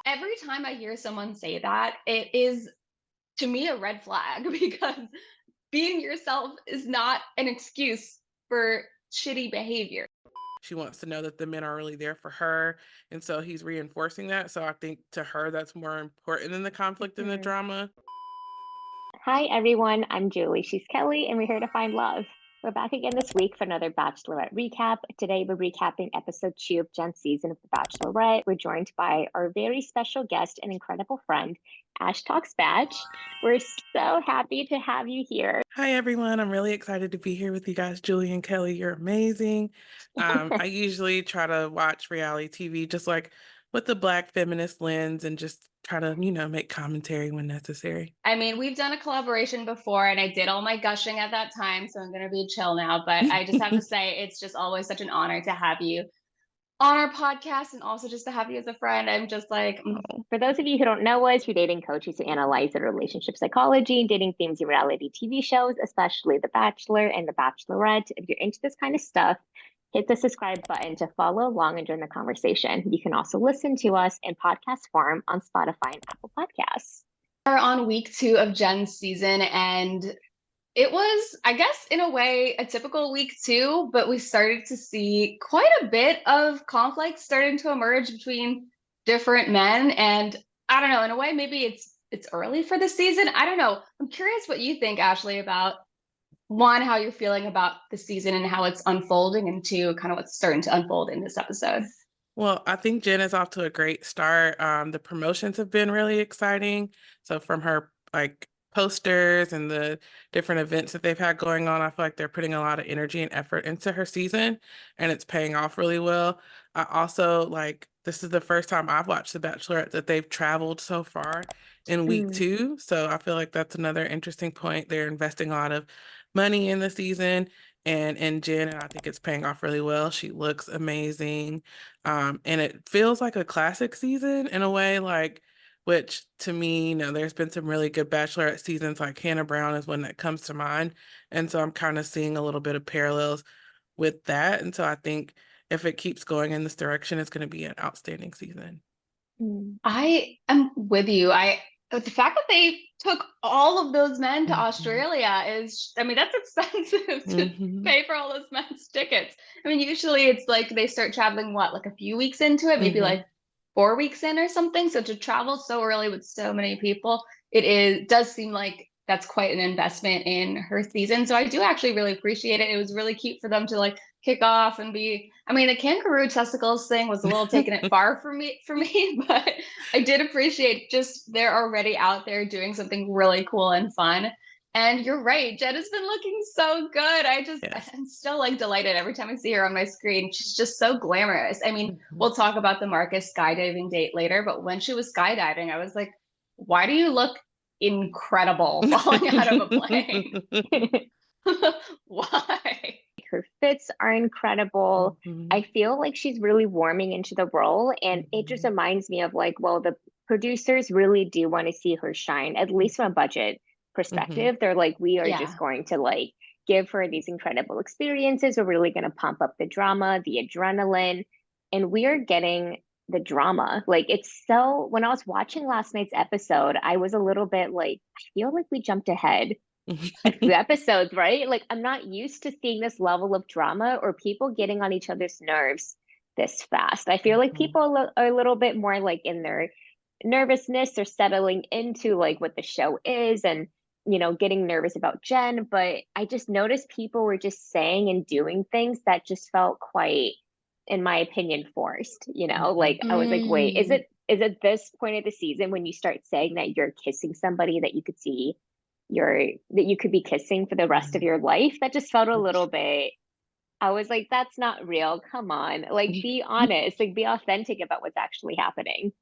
Every time I hear someone say that, it is to me a red flag because being yourself is not an excuse for shitty behavior. She wants to know that the men are really there for her, and so he's reinforcing that, so I think to her that's more important than the conflict and the Mhm. drama. Hi, everyone. I'm Julie. She's Kelly, and we're here to find love. We're back again this week for another Bachelorette recap. Today, we're recapping episode 2 of Jen's season of The Bachelorette. We're joined by our very special guest and incredible friend, Ash Talks Batch. We're so happy to have you here. Hi, everyone. I'm really excited to be here with you guys. Julie and Kelly, you're amazing. I usually try to watch reality TV just like with the Black feminist lens and just try to, make commentary when necessary. I mean, we've done a collaboration before and I did all my gushing at that time, so I'm going to be chill now. But I just have to say, it's just always such an honor to have you on our podcast and also just to have you as a friend. I'm just like, For those of you who don't know us, we're dating coaches who analyze the relationship psychology, dating themes in reality TV shows, especially The Bachelor and The Bachelorette. If you're into this kind of stuff, hit the subscribe button to follow along and join the conversation. You can also listen to us in podcast form on Spotify and Apple Podcasts. we're on week 2 of Jen's season and it was, I guess, in a way, a typical week 2, but we started to see quite a bit of conflict starting to emerge between different men. And I don't know, in a way, maybe it's early for the season. I don't know. I'm curious what you think, Ashley, about one, how you're feeling about the season and how it's unfolding, and two, kind of what's starting to unfold in this episode. Well, I think Jen is off to a great start. The promotions have been really exciting. So from her posters and the different events that they've had going on, I feel like they're putting a lot of energy and effort into her season, and it's paying off really well. I also this is the first time I've watched The Bachelorette that they've traveled so far in week Mm. 2. So I feel like that's another interesting point. They're investing a lot of money in the season and in Jen, and I think it's paying off really well. She looks amazing. And it feels like a classic season in a way, which to me, there's been some really good Bachelorette seasons, like Hannah Brown is one that comes to mind. And so I'm kind of seeing a little bit of parallels with that. And so I think if it keeps going in this direction, it's going to be an outstanding season. Mm. I am with you. The fact that they took all of those men to Mhm. Australia is, I mean, that's expensive to Mhm. pay for all those men's tickets. I mean, usually it's like they start traveling, what, like a few weeks into it, maybe Mhm. like 4 weeks in or something. So to travel so early with so many people, does seem like that's quite an investment in her season. So I do actually really appreciate it. It was really cute for them to like kick off and be, I mean, the kangaroo testicles thing was a little taking it far for me, but I did appreciate just they're already out there doing something really cool and fun. And you're right, Jen has been looking so good. Yes. I'm still like delighted every time I see her on my screen. She's just so glamorous. I mean, Mhm. we'll talk about the Marcus skydiving date later, but when she was skydiving, I was like, why do you look incredible falling out of a plane? Why? Her fits are incredible. I Mhm. feel like she's really warming into the role. And it just Mhm. reminds me of like, well, the producers really do want to see her shine, at least from a budget Mhm. perspective. They're like, we are just Yeah. going to like give her these incredible experiences. We're really going to pump up the drama, the adrenaline, and we are getting the drama. Like, it's so, when I was watching last night's episode, I was a little bit like, I feel like we jumped ahead a few episodes, right? Like, I'm not used to seeing this level of drama or people getting on each other's nerves this fast. I feel like Mhm. people are a little bit more like in their nervousness or settling into like what the show is and getting nervous about Jen, but I just noticed people were just saying and doing things that just felt quite, in my opinion, forced. Like, Mhm. I was like, wait, is Mm. it this point of the season when you start saying that you're kissing somebody that you could see that you could be kissing for the rest of Mhm. your life? That just felt a little bit, I was like, that's not real. Come on. Like, be honest, like, be authentic about what's actually happening.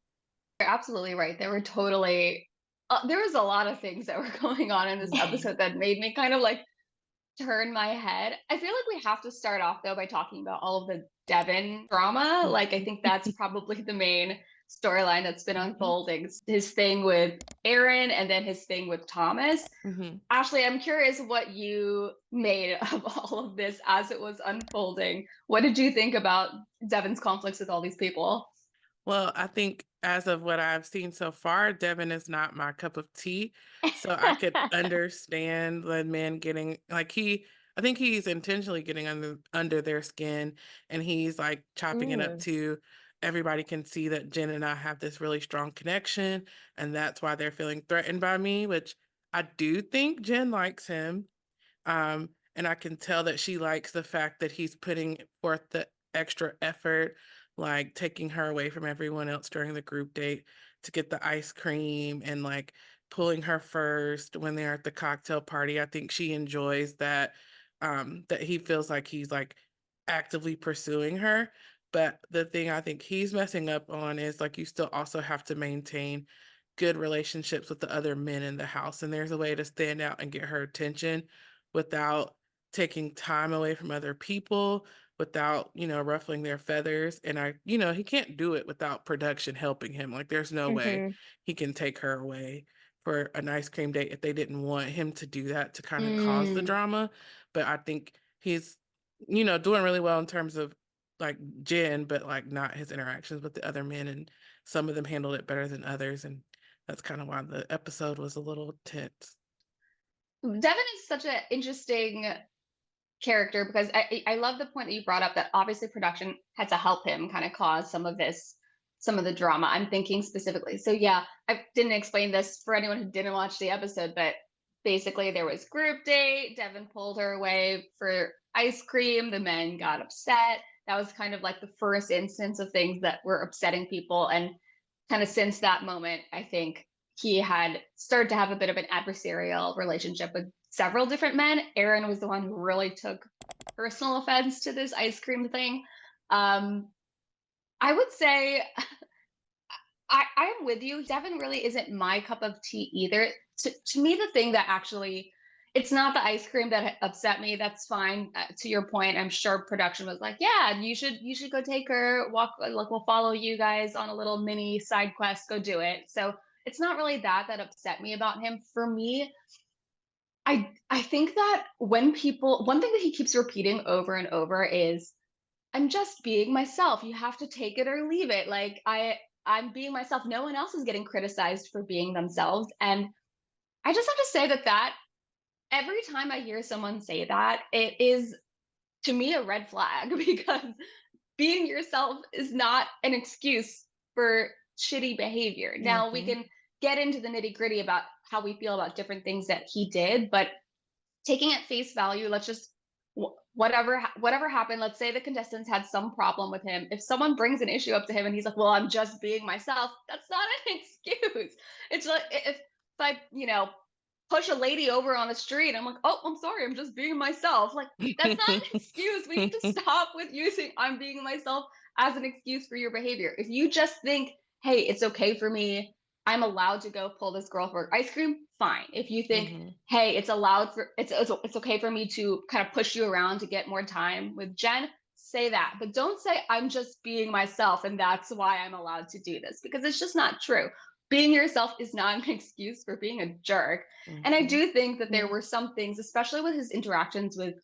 You're absolutely right. There was a lot of things that were going on in this Mhm. episode that made me kind of like turn my head. I feel like we have to start off though by talking about all of the Devin drama. Like, I think that's probably the main storyline that's been Mhm. unfolding. His thing with Aaron and then his thing with Thomas. Mhm. Ashley, I'm curious what you made of all of this as it was unfolding. What did you think about Devin's conflicts with all these people? Well, I think as of what I've seen so far, Devin is not my cup of tea. So I could understand the men getting like I think he's intentionally getting under their skin, and he's like chopping it up Mm, to everybody can see that Jenn and I have this really strong connection, and that's why they're feeling threatened by me, which I do think Jenn likes him. And I can tell that she likes the fact that he's putting forth the extra effort, like taking her away from everyone else during the group date to get the ice cream and like pulling her first when they're at the cocktail party. I think she enjoys that, that he feels like he's like actively pursuing her. But the thing I think he's messing up on is like you still also have to maintain good relationships with the other men in the house. And there's a way to stand out and get her attention without taking time away from other people, without, ruffling their feathers. And he can't do it without production helping him. Like there's no way hmm he can take her away for an ice cream date if they didn't want him to do that to kind of cause the Mm. drama. But I think he's, doing really well in terms of like Jenn, but like not his interactions with the other men. And some of them handled it better than others. And that's kind of why the episode was a little tense. Devin is such an interesting character because I love the point that you brought up that obviously production had to help him kind of cause some of the drama. I'm thinking specifically. So yeah, I didn't explain this for anyone who didn't watch the episode, but basically there was group date. Devin pulled her away for ice cream. The men got upset. That was kind of like the first instance of things that were upsetting people. And kind of since that moment, I think he had started to have a bit of an adversarial relationship with several different men. Aaron was the one who really took personal offense to this ice cream thing. Um, I would say I'm with you. Devin really isn't my cup of tea either. To me, the thing that actually, it's not the ice cream that upset me. That's fine. To your point, I'm sure production was like, yeah, you should go take her walk. Like we'll follow you guys on a little mini side quest. Go do it. So it's not really that upset me about him. For me, I think that when people, one thing that he keeps repeating over and over is, I'm just being myself. You have to take it or leave it. Like I'm being myself. No one else is getting criticized for being themselves. And I just have to say that every time I hear someone say that, it is to me a red flag because being yourself is not an excuse for shitty behavior. Now we Mm-hmm. can get into the nitty-gritty about how we feel about different things that he did, but taking at face value, let's just whatever happened. Let's say the contestants had some problem with him. If someone brings an issue up to him and he's like, "Well, I'm just being myself," that's not an excuse. It's like if I push a lady over on the street, I'm like, "Oh, I'm sorry, I'm just being myself." Like that's not an excuse. We need to stop with using "I'm being myself" as an excuse for your behavior. If you just think, "Hey, it's okay for me. I'm allowed to go pull this girl for ice cream," fine. If you think, Mm-hmm. hey, it's okay for me to kind of push you around to get more time with Jenn, say that. But don't say I'm just being myself and that's why I'm allowed to do this, because it's just not true. Being yourself is not an excuse for being a jerk. And I Mm-hmm. do think that there were some things, especially with his interactions with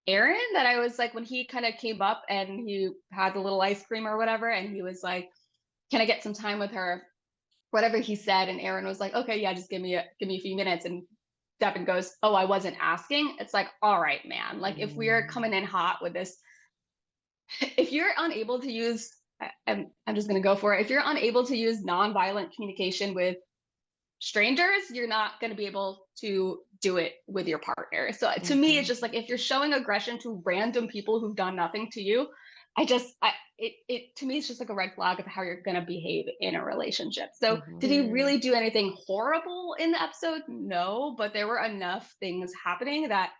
Aaron, that I was like, when he kind of came up and he had a little ice cream or whatever, and he was like, "Can I get some time with her?" Whatever he said, and Aaron was like, "Okay, yeah, just give me a few minutes." And Devin goes, "Oh, I wasn't asking." It's like, all right, man. Like if we're coming in hot with this, if you're unable to use, I'm just gonna go for it. If you're unable to use nonviolent communication with strangers, you're not going to be able to do it with your partner. So to me, it's Mm-hmm. just like if you're showing aggression to random people who've done nothing to you, it to me it's just like a red flag of how you're going to behave in a relationship. So did he Mm, really do anything horrible in the episode? No, but there were enough things happening that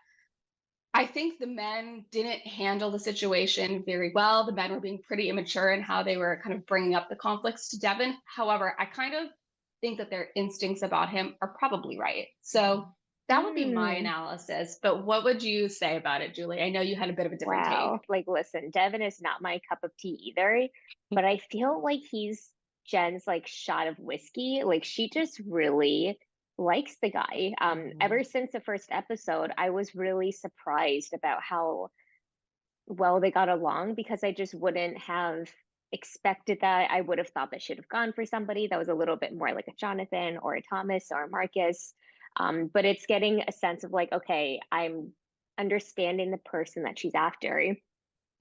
I think the men didn't handle the situation very well. The men were being pretty immature in how they were kind of bringing up the conflicts to Devin. However, I kind of think that their instincts about him are probably right. So that would be my mm, analysis. But what would you say about it, Julie? I know you had a bit of a different take. wow. Like, listen, Devin is not my cup of tea either, but I feel like he's Jenn's like shot of whiskey. Like she just really likes the guy. Mm-hmm. Ever since the first episode, I was really surprised about how well they got along because I just wouldn't have expected that. I would have thought that should have gone for somebody that was a little bit more like a Jonathan or a Thomas or a Marcus. But it's getting a sense of like, okay, I'm understanding the person that she's after.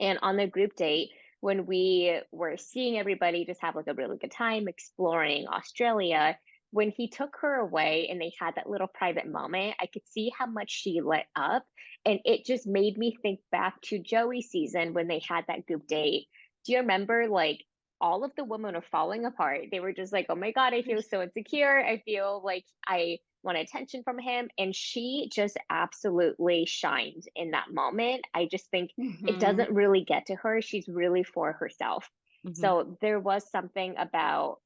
And on the group date, when we were seeing everybody just have like a really good time exploring Australia, when he took her away and they had that little private moment, I could see how much she lit up. And it just made me think back to Joey's season when they had that group date. Do you remember like all of the women are falling apart? They were just like, oh my God, I feel so insecure. I feel like I want attention from him. And she just absolutely shined in that moment. I just think it doesn't really get to her. She's really for herself. Mhm. So there was something about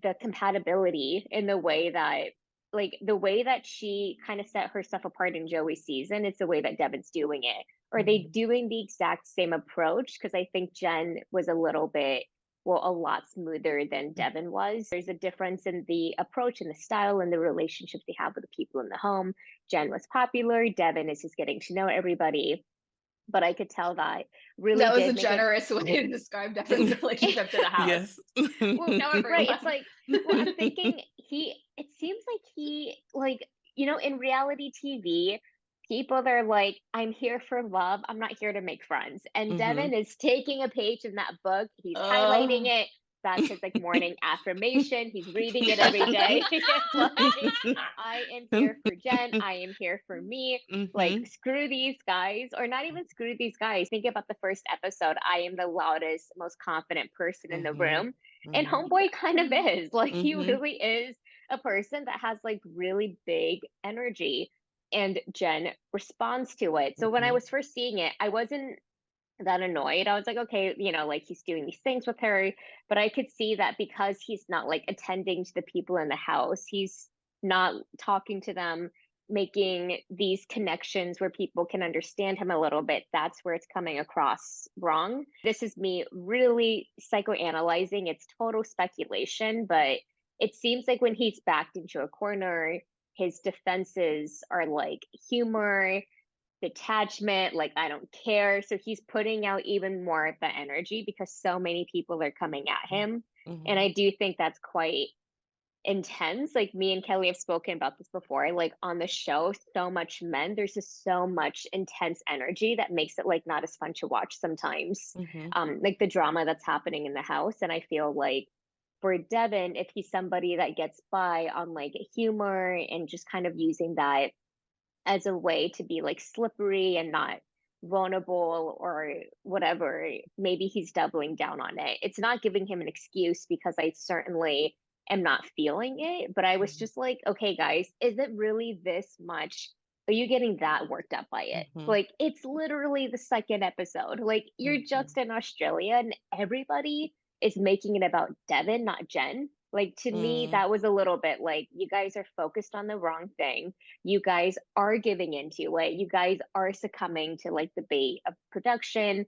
the compatibility in the way that, like, the way that she kind of set herself apart in Joey's season, it's the way that Devin's doing it. Are they Mhm. doing the exact same approach? Because I think Jenn was a little bit, well, a lot smoother than Devin was. There's a difference in the approach and the style and the relationships they have with the people in the home. Jenn was popular. Devin is just getting to know everybody. But I could tell that really That was a did make it. generous way to describe Devin's relationship to the house. Yes. Well, Know right. everyone. It's like, well, I'm thinking it seems like like, in reality TV, people are like, I'm here for love. I'm not here to make friends. And Devin Mhm. is taking a page in that book. He's highlighting Oh. it. That's his like morning affirmation. He's reading it every day. It's like, I am here for Jenn. I am here for me. Like, Mhm. screw these guys, or not even screw these guys. Think about the first episode. I am the loudest, most confident person in the Mhm. room. And Mhm. Homeboy kind of is. Like, he Mhm. really is a person that has like really big energy. And Jenn responds to it. So when I Mhm. was first seeing it, I wasn't that annoyed. I was like, okay, like he's doing these things with her. But I could see that because he's not like attending to the people in the house, he's not talking to them, making these connections where people can understand him a little bit. That's where it's coming across wrong. This is me really psychoanalyzing. It's total speculation, but it seems like when he's backed into a corner, his defenses are like humor, detachment, like I don't care. So he's putting out even more of the energy because so many people are coming at him. And Mhm. I do think that's quite intense. Like, me and Kelly have spoken about this before. Like, on the show, so much men, there's just so much intense energy that makes it like not as fun to watch sometimes. Mhm. Like the drama that's happening in the house. And I feel like for Devin, if he's somebody that gets by on like humor and just kind of using that as a way to be like slippery and not vulnerable or whatever, maybe he's doubling down on it. It's not giving him an excuse because I certainly am not feeling it, but I was Mhm. just like, okay, guys, is it really this much? Are you getting that worked up by it? Mhm. Like, it's literally the second episode. Like, you're just Mhm. in Australia and everybody is making it about Devin, not Jenn. Like, to me, Mm. that was a little bit like, you guys are focused on the wrong thing. You guys are giving into it. You guys are succumbing to like the bait of production.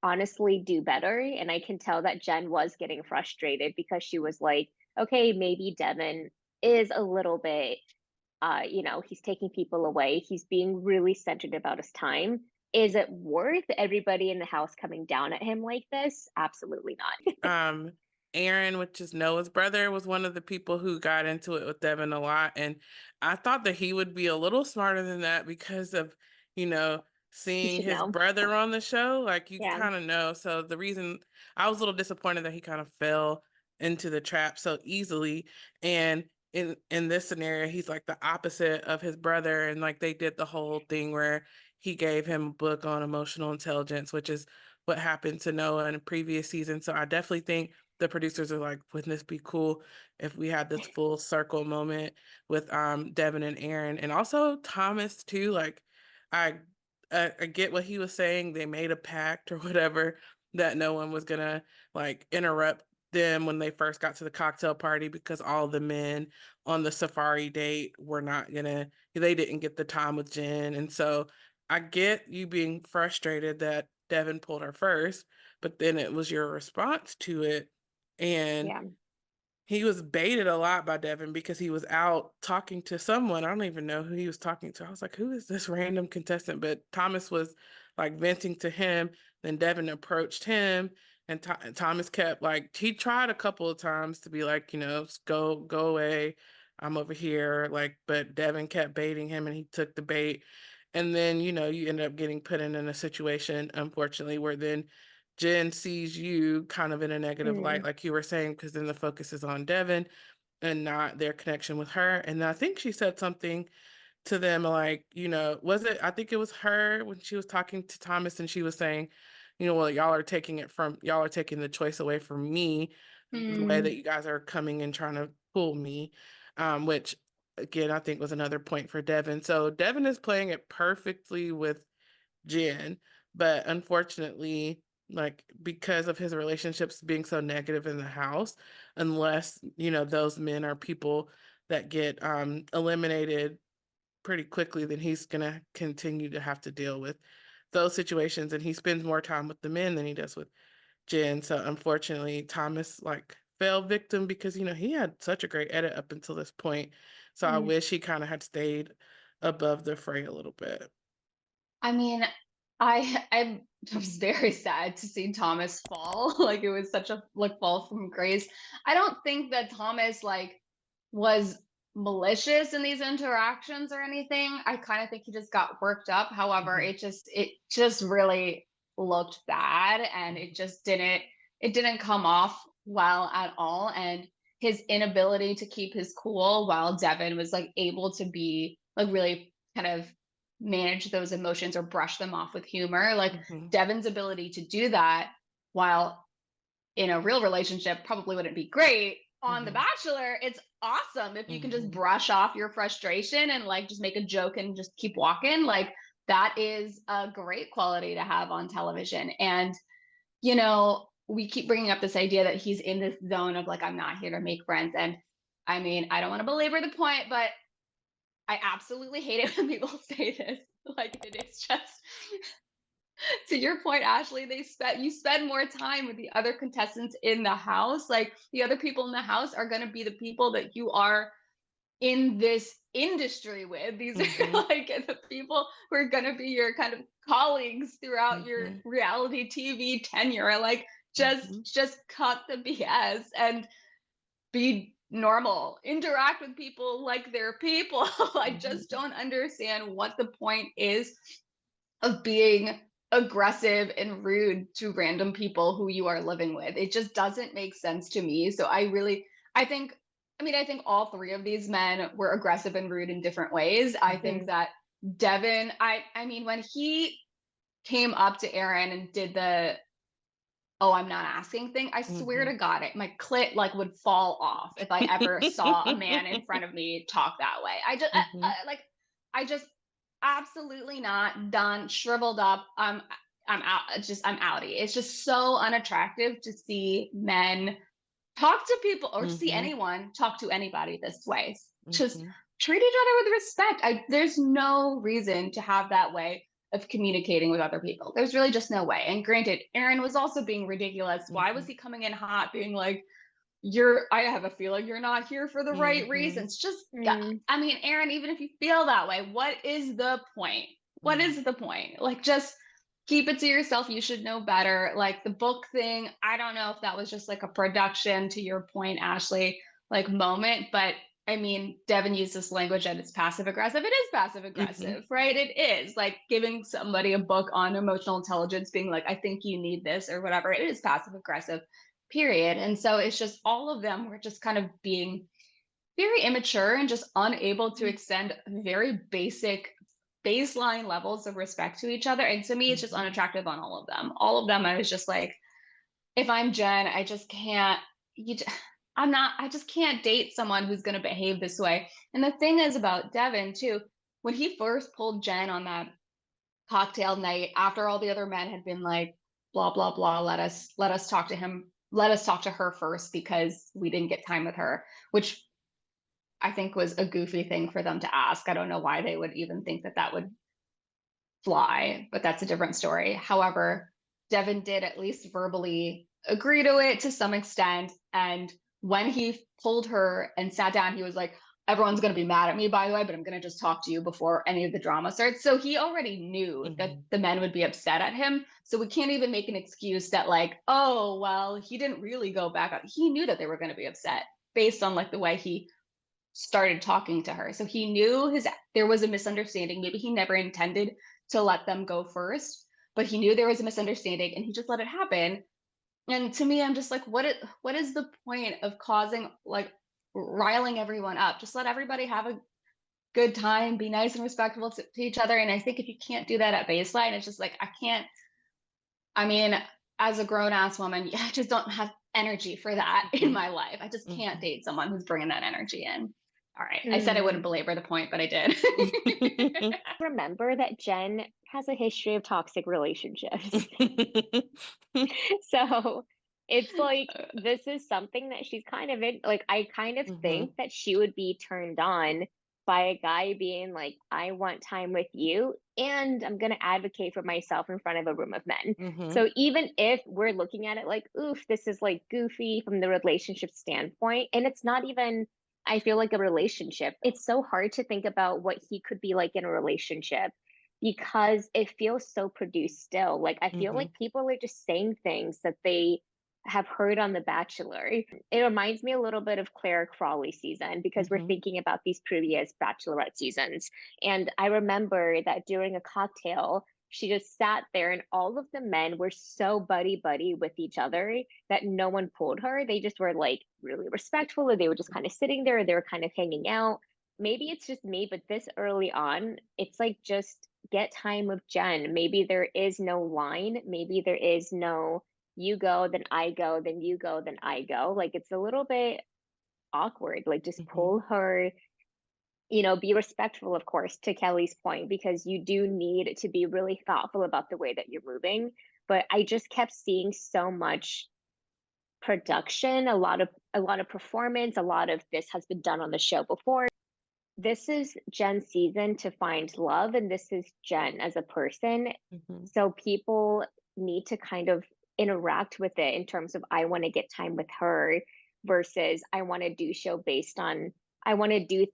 Honestly, do better. And I can tell that Jenn was getting frustrated because she was like, okay, maybe Devin is a little bit, he's taking people away. He's being really centered about his time. Is it worth everybody in the house coming down at him like this? Absolutely not. Um, Aaron, which is Noah's brother, was one of the people who got into it with Devin a lot. And I thought that he would be a little smarter than that because of, you know, He seeing should his know. brother on the show. Like you Yeah. kind of know. So the reason I was a little disappointed that he kind of fell into the trap so easily. And in this scenario, he's like the opposite of his brother. And like they did the whole thing where he gave him a book on emotional intelligence, which is what happened to Noah in a previous season. So I definitely think the producers are like, wouldn't this be cool if we had this full circle moment with Devin and Aaron and also Thomas too? Like I I get what he was saying. They made a pact or whatever that no one was gonna like interrupt them when they first got to the cocktail party because all the men on the safari date were not gonna they didn't get the time with Jenn. And so I get you being frustrated that Devin pulled her first, but then it was your response to it. And Yeah. he was baited a lot by Devin because he was out talking to someone. I don't even know who he was talking to. I was like, who is this random contestant? But Thomas was like venting to him. Then Devin approached him And Thomas kept like, he tried a couple of times to be like, go away. I'm over here. Like, but Devin kept baiting him and he took the bait. And then, you end up getting put in a situation, unfortunately, where then Jenn sees you kind of in a negative light, like you were saying, because then the focus is on Devin and not their connection with her. And I think she said something to them like, I think it was her when she was talking to Thomas and she was saying, well, y'all are taking the choice away from me, the way that you guys are coming and trying to pull me, which again, I think was another point for Devin. So Devin is playing it perfectly with Jenn, but unfortunately, like because of his relationships being so negative in the house, unless, those men are people that get eliminated pretty quickly, then he's gonna continue to have to deal with those situations, and he spends more time with the men than he does with Jenn. So unfortunately, Thomas like fell victim because he had such a great edit up until this point. So I wish he kind of had stayed above the fray a little bit. I mean, I was very sad to see Thomas fall. Like it was such a fall from grace. I don't think that Thomas was malicious in these interactions or anything. I kind of think he just got worked up. However, it just really looked bad and it didn't come off well at all. And his inability to keep his cool while Devin was able to be really kind of manage those emotions or brush them off with humor. Devin's ability to do that while in a real relationship probably wouldn't be great. On The Bachelor, it's awesome if you can just brush off your frustration and just make a joke and just keep walking. That is a great quality to have on television. And we keep bringing up this idea that he's in this zone of I'm not here to make friends. And I mean, I don't want to belabor the point, but I absolutely hate it when people say this. It is just to your point, Ashley, you spend more time with the other contestants in the house. The other people in the house are going to be the people that you are in this industry with. These are the people who are going to be your kind of colleagues throughout your reality TV tenure. Just cut the BS and be normal, interact with people like they're people. I just don't understand what the point is of being aggressive and rude to random people who you are living with. It just doesn't make sense to me. So I think all three of these men were aggressive and rude in different ways. I think that Devin, I mean, when he came up to Aaron and did the "oh, I'm not asking" thing, I swear to God, my clit would fall off if I ever saw a man in front of me talk that way. I just absolutely not, done, shriveled up. I'm out. I'm outie. It's just so unattractive to see men talk to people or see anyone talk to anybody this way. Just treat each other with respect. There's no reason to have that way of communicating with other people. There's really just no way. And granted, Aaron was also being ridiculous. Why was he coming in hot, being like, I have a feeling you're not here for the right reasons. Just, I mean, Aaron, even if you feel that way, what is the point? What is the point? Just keep it to yourself. You should know better. The book thing, I don't know if that was just a production, to your point, Ashley, moment, but I mean, Devin used this language that it's passive aggressive. It is passive aggressive, right? It is giving somebody a book on emotional intelligence, being like, I think you need this or whatever. It is passive aggressive, period. And so it's just all of them were just kind of being very immature and just unable to extend very basic baseline levels of respect to each other. And to me, it's just unattractive on all of them. All of them, I was just like, if I'm Jenn, I just can't. I just can't date someone who's going to behave this way. And the thing is about Devin too, when he first pulled Jenn on that cocktail night, after all the other men had been like, blah, blah, blah, let us talk to him. Let us talk to her first because we didn't get time with her, which I think was a goofy thing for them to ask. I don't know why they would even think that would fly, but that's a different story. However, Devin did at least verbally agree to it to some extent. And when he pulled her and sat down, he was like, everyone's going to be mad at me, by the way, but I'm going to just talk to you before any of the drama starts. So he already knew that the men would be upset at him. So we can't even make an excuse that like, oh, well, he didn't really go back. He knew that they were going to be upset based on like the way he started talking to her. So he knew there was a misunderstanding. Maybe he never intended to let them go first, but he knew there was a misunderstanding and he just let it happen. And to me, I'm just like, what is the point of causing like riling everyone up? Just let everybody have a good time, be nice and respectful to each other. And I think if you can't do that at baseline, it's just like I mean, as a grown ass woman, I just don't have energy for that in my life. I just can't date someone who's bringing that energy in. All right. I said I wouldn't belabor the point, but I did. Remember that Jenn has a history of toxic relationships. So it's like this is something that she's kind of in. Like, I kind of think that she would be turned on by a guy being like, I want time with you, and I'm going to advocate for myself in front of a room of men. So even if we're looking at it like, oof, this is like goofy from the relationship standpoint, and it's not even, I feel like, a relationship. It's so hard to think about what he could be like in a relationship because it feels so produced still. Like, I feel like people are just saying things that they have heard on The Bachelor. It reminds me a little bit of Claire Crawley season because we're thinking about these previous Bachelorette seasons. And I remember that during a cocktail, she just sat there and all of the men were so buddy with each other that no one pulled her. They just were like really respectful, or they were just kind of sitting there, or they were kind of hanging out. Maybe it's just me, but this early on, it's like just get time with Jenn. Maybe there is no line. Maybe there is no you go, then I go, then you go, then I go. Like, it's a little bit awkward. Like, just pull her, be respectful, of course, to Kelly's point, because you do need to be really thoughtful about the way that you're moving. But I just kept seeing so much production, a lot of performance, a lot of this has been done on the show before. This is Jenn's season to find love, and this is Jenn as a person. So people need to kind of interact with it in terms of I want to get time with her versus I want to do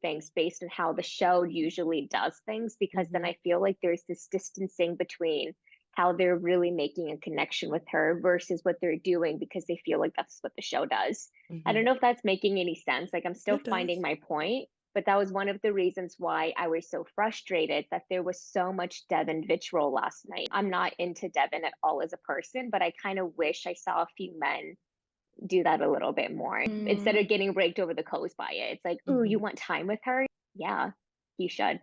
things based on how the show usually does things, because then I feel like there's this distancing between how they're really making a connection with her versus what they're doing because they feel like that's what the show does. I don't know if that's making any sense. Like, I'm still finding my point, but that was one of the reasons why I was so frustrated that there was so much Devin vitriol last night. I'm not into Devin at all as a person, but I kind of wish I saw a few men do that a little bit more instead of getting raked over the coals by it. It's like, ooh, you want time with her? Yeah, you should.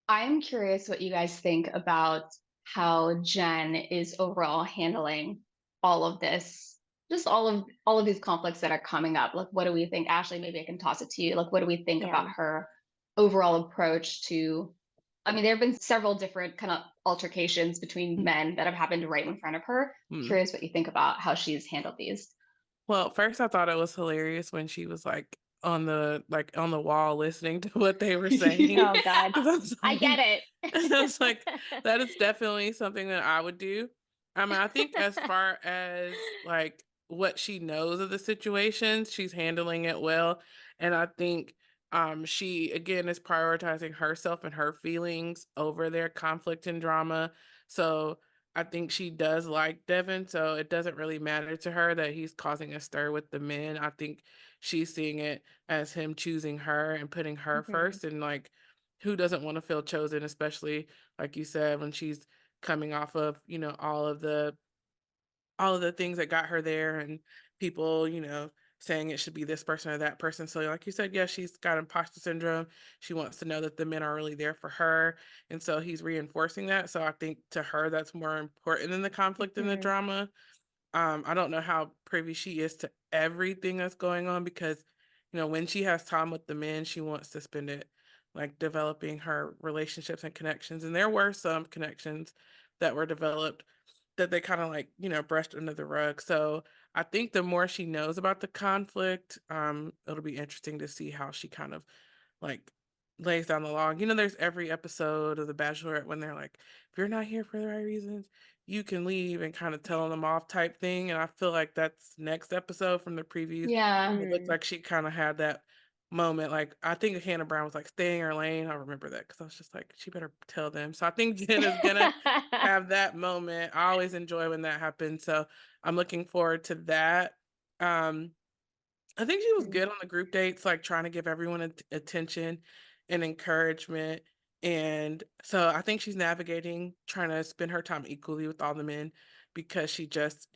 I'm curious what you guys think about how Jenn is overall handling all of this, just all of these conflicts that are coming up. Like, what do we think? Ashley, maybe I can toss it to you. Like, what do we think about her overall approach to, I mean, there have been several different kind of altercations between men that have happened right in front of her. Curious what you think about how she's handled these. Well, first I thought it was hilarious when she was like on the wall listening to what they were saying. Oh God, 'Cause I was I like, get it. I was like, that is definitely something that I would do. I mean, I think as far as like what she knows of the situation, she's handling it well. And I think she again is prioritizing herself and her feelings over their conflict and drama. So I think she does like Devin, so it doesn't really matter to her that he's causing a stir with the men. I think she's seeing it as him choosing her and putting her first, and like who doesn't want to feel chosen, especially like you said, when she's coming off of, all of the things that got her there and people, saying it should be this person or that person. So like you said, yeah, she's got imposter syndrome. She wants to know that the men are really there for her. And so he's reinforcing that. So I think to her, that's more important than the conflict and the drama. I don't know how privy she is to everything that's going on because, when she has time with the men, she wants to spend it like developing her relationships and connections. And there were some connections that were developed that they kind of like, brushed under the rug. So I think the more she knows about the conflict, it'll be interesting to see how she kind of like lays down the law. There's every episode of The Bachelorette when they're like, if you're not here for the right reasons, you can leave and kind of telling them off type thing. And I feel like that's next episode from the previews. Yeah. It looks like she kind of had that moment. Like, I think Hannah Brown was like, stay in her lane. I remember that because I was just like, she better tell them. So I think Jenn is gonna have that moment. I always enjoy when that happens. So I'm looking forward to that. I think she was good on the group dates, like trying to give everyone attention and encouragement. And so I think she's navigating, trying to spend her time equally with all the men because she just,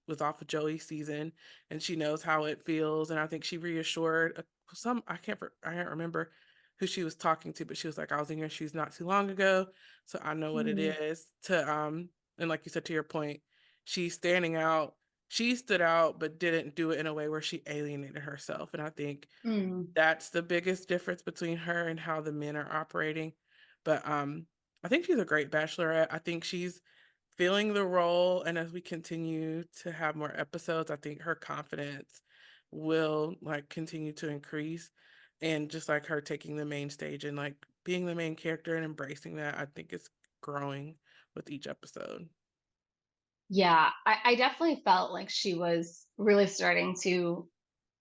was off of Joey's season and she knows how it feels. And I think she reassured I can't remember who she was talking to, but she was like, I was in your shoes not too long ago, so I know what it is and like you said, to your point, she's standing out. She stood out, but didn't do it in a way where she alienated herself. And I think that's the biggest difference between her and how the men are operating. But I think she's a great bachelorette. I think she's feeling the role. And as we continue to have more episodes, I think her confidence will like continue to increase. And just like her taking the main stage and like being the main character and embracing that, I think it's growing with each episode. Yeah, I definitely felt like she was really starting to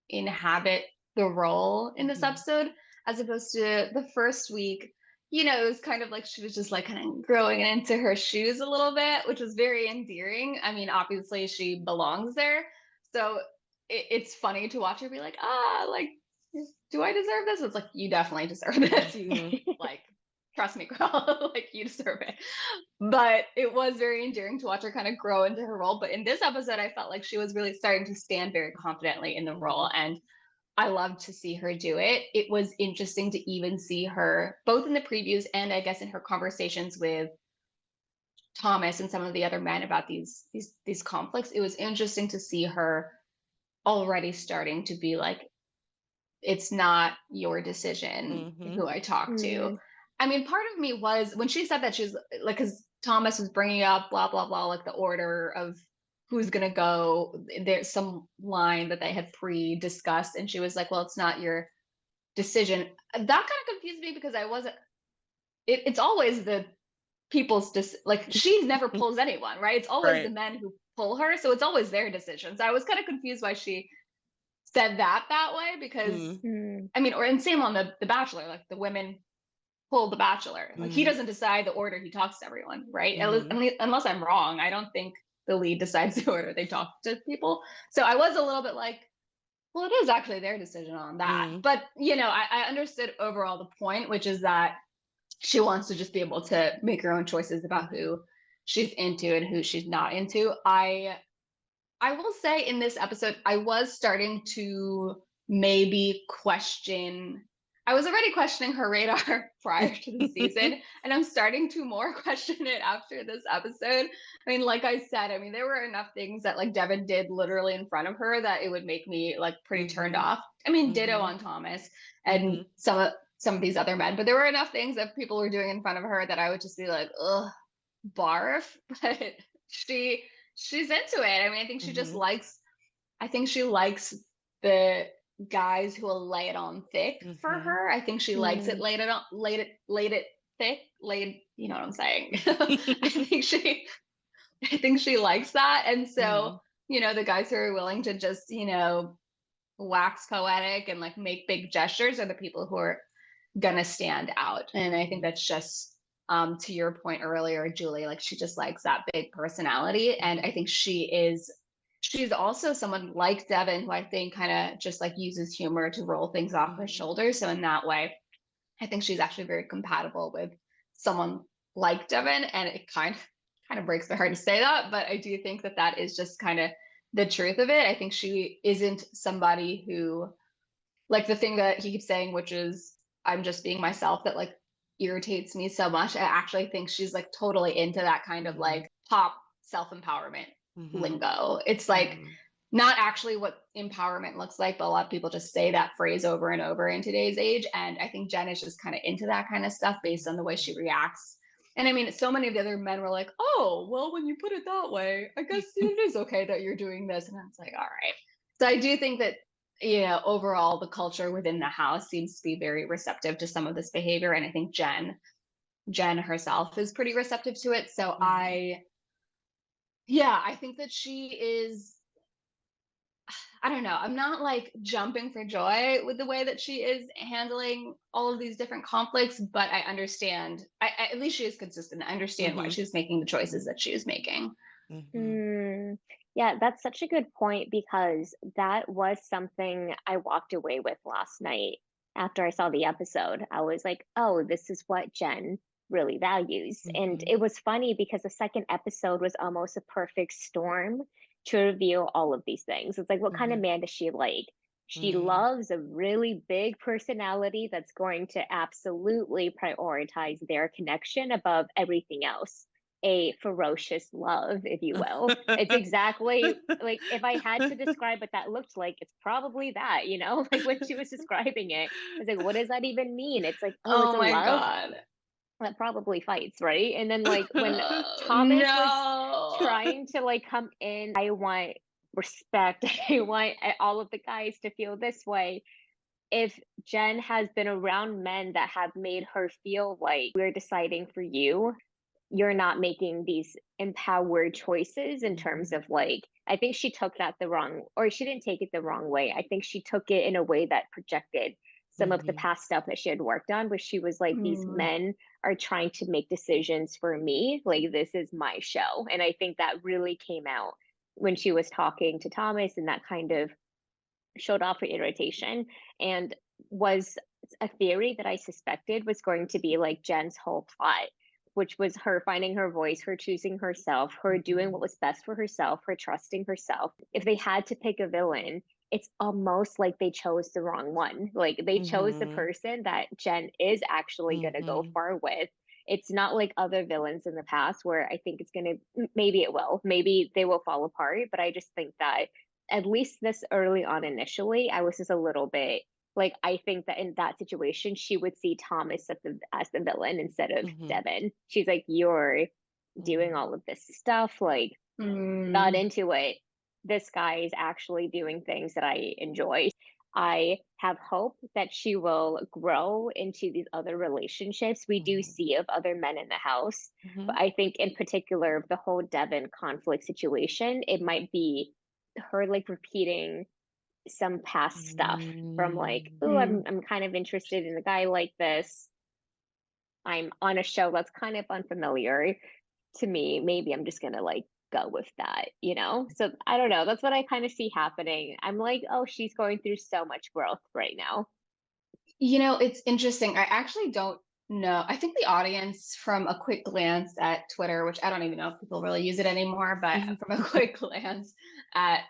inhabit the role in this episode, as opposed to the first week. It was kind of like she was just like kind of growing into her shoes a little bit, which was very endearing. I mean, obviously she belongs there. So it's funny to watch her be like, like, do I deserve this? It's like, you definitely deserve this. You like, trust me, girl, like you deserve it. But it was very endearing to watch her kind of grow into her role. But in this episode, I felt like she was really starting to stand very confidently in the role. And I loved to see her do it. It was interesting to even see her both in the previews and I guess in her conversations with Thomas and some of the other men about these conflicts. It was interesting to see her already starting to be like, it's not your decision who I talk to. I mean, part of me was when she said that, she was like, because Thomas was bringing up blah blah blah, like the order of who's gonna go. There's some line that they had pre-discussed, and she was like, well, it's not your decision. That kind of confused me because I wasn't. It's always the people's like she never pulls anyone, right? It's always the Right. men who pull her, so it's always their decision. So I was kind of confused why she said that way because I mean, and same on the Bachelor, like the women pull the Bachelor. Like he doesn't decide the order he talks to everyone, right? Unless I'm wrong, I don't think the lead decides the order they talk to people. So I was a little bit like, well, it is actually their decision on that. But I understood overall the point, which is that she wants to just be able to make her own choices about who she's into and who she's not into. I will say in this episode, I was starting to maybe question. I was already questioning her radar prior to the season, and I'm starting to more question it after this episode. I mean, like I said, I mean, there were enough things that like Devin did literally in front of her that it would make me like pretty turned off. I mean, ditto on Thomas and some of these other men, but there were enough things that people were doing in front of her that I would just be like, ugh, barf. But she's into it. I mean, I think she just likes. I think she likes the guys who will lay it on thick for her. I think she likes it laid it thick, laid. You know what I'm saying? I think she likes that, and so the guys who are willing to just wax poetic and like make big gestures are the people who are gonna stand out. And I think that's just to your point earlier, Julie, like she just likes that big personality. And I think she's also someone like Devin who I think kind of just like uses humor to roll things off her shoulders. So in that way, I think she's actually very compatible with someone like Devin. And it kind of breaks my heart to say that, but I do think that is just kind of the truth of it. I think she isn't somebody who, like the thing that he keeps saying, which is I'm just being myself, that like irritates me so much. I actually think she's like totally into that kind of like pop self-empowerment lingo. It's like not actually what empowerment looks like, but a lot of people just say that phrase over and over in today's age. And I think Jenn is just kind of into that kind of stuff based on the way she reacts. And I mean, so many of the other men were like, oh, well, when you put it that way, I guess it is okay that you're doing this. And I was like, all right. So I do think that overall the culture within the house seems to be very receptive to some of this behavior. And I think Jenn herself is pretty receptive to it. So I think that she is I don't know. I'm not like jumping for joy with the way that she is handling all of these different conflicts, but I understand. At least she is consistent. I understand why Mm-hmm. she's making the choices that she is making. Mm-hmm. Mm, yeah, that's such a good point because that was something I walked away with last night after I saw the episode. I was like, oh, this is what Jenn really values. And Mm-hmm. it was funny because the second episode was almost a perfect storm to reveal all of these things. It's like, what kind of Mm-hmm. man does she like? She Mm-hmm. loves a really big personality that's going to absolutely prioritize their connection above everything else, a ferocious love, if you will. It's exactly like if I had to describe what that looked like, it's probably that, you know, like when she was describing it, it's like, what does that even mean? It's like, oh, it's Oh a my love God. that probably fights, right? And then like when Thomas was No. trying to like come in, I want respect. I want all of the guys to feel this way. If Jenn has been around men that have made her feel like we're deciding for you, you're not making these empowered choices in terms Mhm. of like, I think she took that the wrong, or she didn't take it the wrong way. I think she took it in a way that projected some of the Mhm. past stuff that she had worked on, where she was like, these Mm. men are trying to make decisions for me, like this is my show. And I think that really came out when she was talking to Thomas, and that kind of showed off her irritation, and was a theory that I suspected was going to be like Jenn's whole plot, which was her finding her voice, her choosing herself, her doing Mhm. what was best for herself, her trusting herself. If they had to pick a villain, it's almost like they chose the wrong one. Like they chose the Mhm. person that Jenn is actually going to go Mhm. far with. It's not like other villains in the past where I think it's going to, maybe it will, maybe they will fall apart, but I just think that at least this early on initially, I was just a little bit like, I think that in that situation, she would see Thomas as the villain instead of Mhm. Devin. She's like, you're doing Mhm. all of this stuff, like, not Mm. into it. This guy is actually doing things that I enjoy. I have hope that she will grow into these other relationships we do Mhm. see of other men in the house. But Mhm. I think, in particular, the whole Devin conflict situation, it might be her like repeating some past stuff from like, Mm. oh, Mm. I'm kind of interested in a guy like this. I'm on a show that's kind of unfamiliar to me. Maybe I'm just gonna like go with that, you know? So I don't know. That's what I kind of see happening. I'm like, oh, she's going through so much growth right now. You know, it's interesting. I actually don't know. I think the audience, from a quick glance at Twitter, which I don't even know if people really use it anymore, but Mhm. from a quick glance at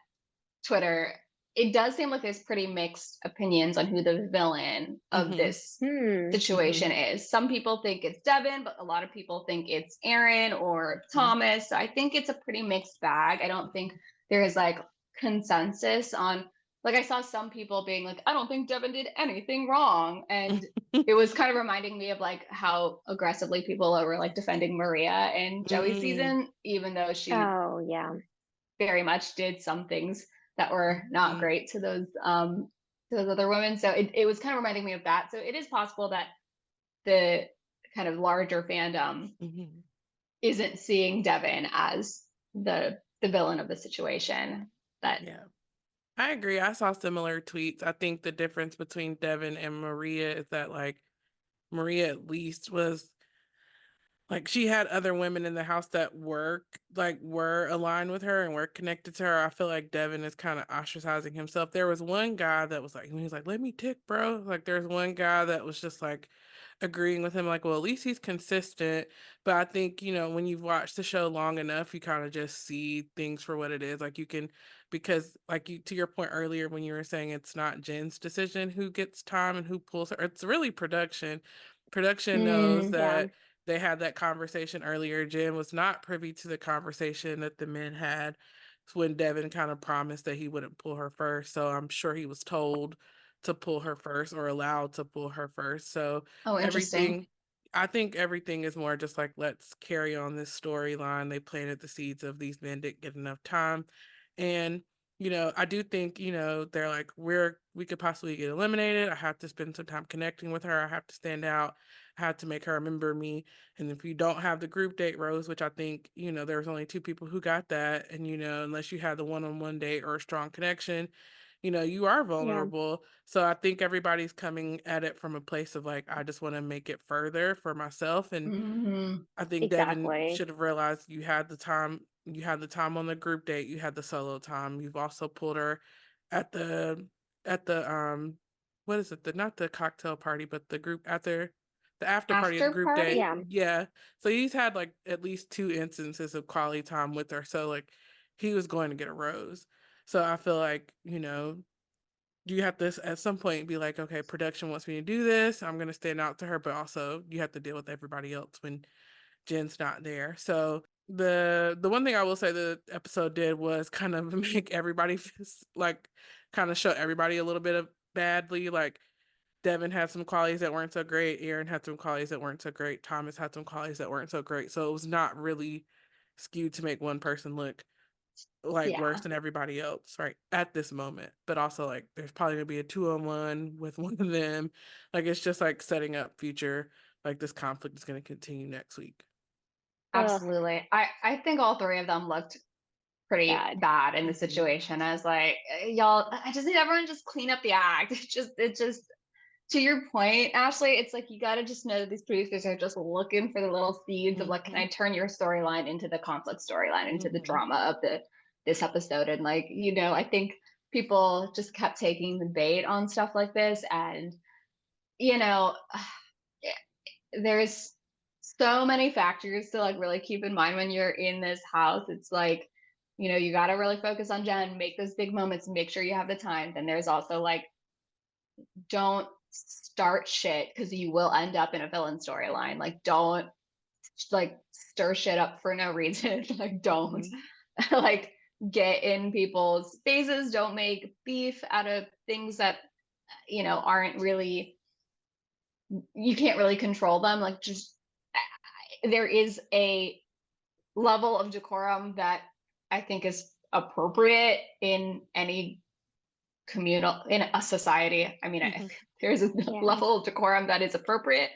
Twitter, it does seem like there's pretty mixed opinions on who the villain of Mhm. this Hmm. situation Mhm. is. Some people think it's Devin, but a lot of people think it's Aaron or Mhm. Thomas. So I think it's a pretty mixed bag. I don't think there is like consensus on, like, I saw some people being like, I don't think Devin did anything wrong. And it was kind of reminding me of like how aggressively people were like defending Maria in Joey's Mm. season, even though she Oh yeah. very much did some things that were not Mhm. great to those other women. So it was kind of reminding me of that. So it is possible that the kind of larger fandom Mhm. isn't seeing Devin as the villain of the situation. That Yeah. I agree. I saw similar tweets. I think the difference between Devin and Maria is that like Maria at least was like, she had other women in the house that were aligned with her and were connected to her. I feel like Devin is kinda ostracizing himself. There was one guy that was like he was like, "Let me tick, bro." Like, there's one guy that was just, like, agreeing with him, like, "Well, at least he's consistent." But I think, when you've watched the show long enough, you kinda just see things for what it is. Like, you can because, like, you to your point earlier when you were saying it's not Jen's decision who gets time and who pulls her, it's really production. Production knows mm, Yeah. that they had that conversation earlier. Jen was not privy to the conversation that the men had when Devin kind of promised that he wouldn't pull her first. So I'm sure he was told to pull her first or allowed to pull her first. So oh, interesting. everything, I think everything is more just like, let's carry on this storyline. They planted the seeds of these men didn't get enough time. And I do think, they're like, we could possibly get eliminated. I have to spend some time connecting with her. I have to stand out. I have to make her remember me. And if you don't have the group date, Rose, which I think, there was only 2 people who got that. And, unless you had the one-on-one date or a strong connection, you are vulnerable. So I think everybody's coming at it from a place of like, I just want to make it further for myself. And I think Devin Exactly. should have realized you had the time. You had the time on the group date. You had the solo time. You've also pulled her at the what is it? The not the cocktail party, but the group the after party of the After group party? date. Yeah. Yeah. So he's had like at least 2 instances of quality time with her. So like he was going to get a rose. So I feel like, you have to at some point be like, okay, production wants me to do this. I'm going to stand out to her, but also you have to deal with everybody else when Jenn's not there. So the one thing I will say the episode did was kind of make everybody like kind of show everybody a little bit of badly. Like Devin had some qualities that weren't so great. Aaron had some qualities that weren't so great. Thomas had some qualities that weren't so great. So it was not really skewed to make one person look like worse Yeah. than everybody else right at this moment. But also like there's probably gonna be a 2-on-1 with one of them. Like it's just like setting up future, like this conflict is gonna continue next week. Ugh, Absolutely. I think all 3 of them looked pretty bad. bad in the Mhm. situation. I was like, y'all, I just need everyone to just clean up the act. It just to your point, Ashley, it's like you got to just know that these producers are just looking for the little seeds of like, can I turn your storyline into the conflict storyline, into the drama of this episode? And like, I think people just kept taking the bait on stuff like this, and you know, there's so many factors to like really keep in mind when you're in this house. It's like, you got to really focus on Jenn, make those big moments, make sure you have the time. Then there's also like, don't start shit because you will end up in a villain storyline. Like, don't like stir shit up for no reason. Like, don't like get in people's faces. Don't make beef out of things that aren't really, you can't really control them. Like, just there is a level of decorum that I think is appropriate in any communal, in a society. I mean, there's a level of decorum that is appropriate.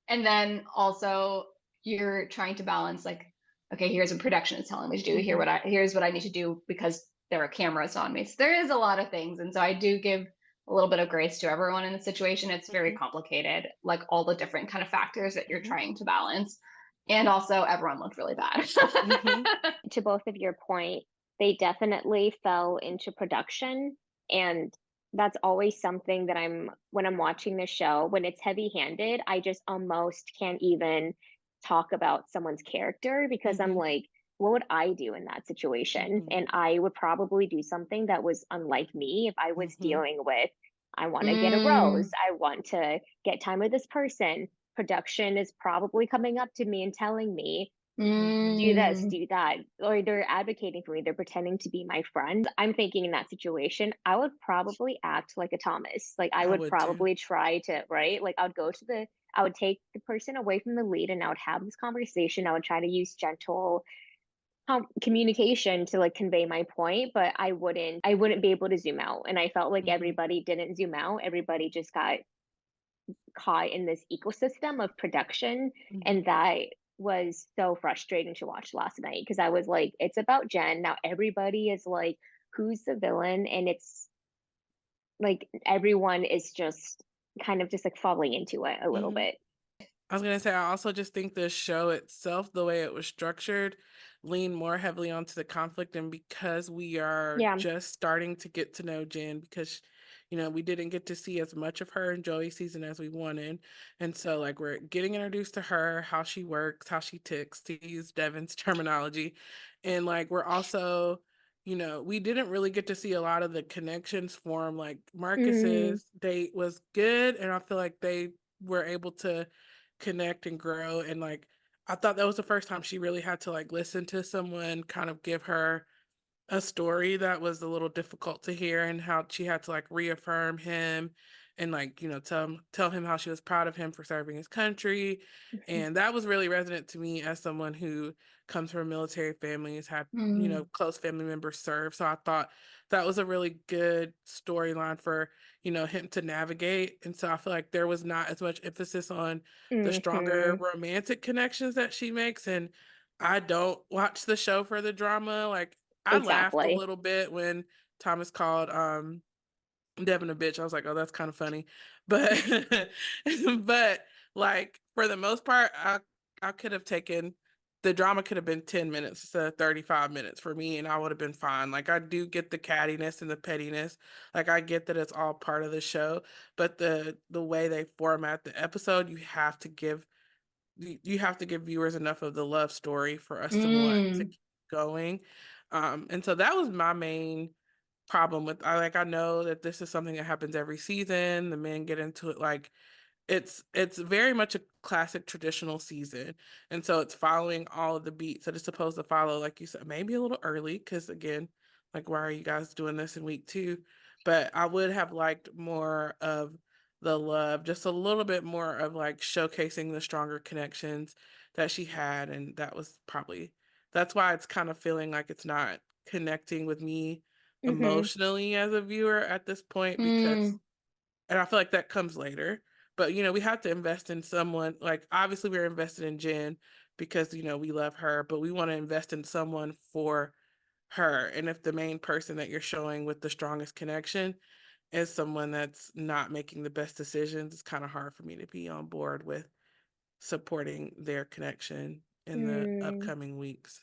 And then also you're trying to balance like, okay, here's what production is telling me to do. Here's what I need to do because there are cameras on me. So there is a lot of things. And so I do give a little bit of grace to everyone in the situation. It's very complicated, like all the different kind of factors that you're trying to balance. And also everyone looked really bad. To both of your point, they definitely fell into production. And that's always something that when I'm watching the show, when it's heavy handed, I just almost can't even talk about someone's character because I'm like, what would I do in that situation? And I would probably do something that was unlike me if I was dealing with, I want to get a rose. I want to get time with this person. Production is probably coming up to me and telling me, do this, do that, or they're advocating for me, they're pretending to be my friend. I'm thinking in that situation, I would probably act like a Thomas. Like I would probably try to, right? Like I would take the person away from the lead and I would have this conversation. I would try to use gentle communication to like convey my point, but I wouldn't be able to zoom out. And I felt like everybody didn't zoom out. Everybody just got caught in this ecosystem of production. And that was so frustrating to watch last night because I was like, it's about Jenn. Now everybody is like, who's the villain? And it's like everyone is just kind of just like falling into it a little bit. I was gonna say, I also just think the show itself, the way it was structured, leaned more heavily onto the conflict. And because we are just starting to get to know Jenn, because, we didn't get to see as much of her in Joey's season as we wanted. And so, like, we're getting introduced to her, how she works, how she ticks, to use Devin's terminology. And, like, we're also, we didn't really get to see a lot of the connections form. Like, Marcus's date was good. And I feel like they were able to connect and grow. And like I thought that was the first time she really had to like listen to someone kind of give her a story that was a little difficult to hear, and how she had to like reaffirm him and like, tell him how she was proud of him for serving his country. And that was really resonant to me as someone who comes from a military family, has had, close family members serve. So I thought that was a really good storyline for, him to navigate. And so I feel like there was not as much emphasis on the stronger romantic connections that she makes. And I don't watch the show for the drama. Like, I laughed a Exactly. little bit when Thomas called Devin a bitch. I was like, oh, that's kind of funny. But but like for the most part, I could have taken the drama could have been 10 minutes to 35 minutes for me, and I would have been fine. Like, I do get the cattiness and the pettiness. Like, I get that it's all part of the show, but the way they format the episode, you have to give viewers enough of the love story for us to want to keep going. And so that was my main problem with I know that this is something that happens every season. The men get into it like it's very much a classic traditional season. And so it's following all of the beats that it's supposed to follow, like you said, maybe a little early, because again, like, why are you guys doing this in week 2? But I would have liked more of the love, just a little bit more of like showcasing the stronger connections that she had. And that's why it's kind of feeling like it's not connecting with me emotionally as a viewer at this point, because and I feel like that comes later. But we have to invest in someone. Like, obviously we're invested in Jenn because we love her, but we want to invest in someone for her. And if the main person that you're showing with the strongest connection is someone that's not making the best decisions, it's kind of hard for me to be on board with supporting their connection in the upcoming weeks.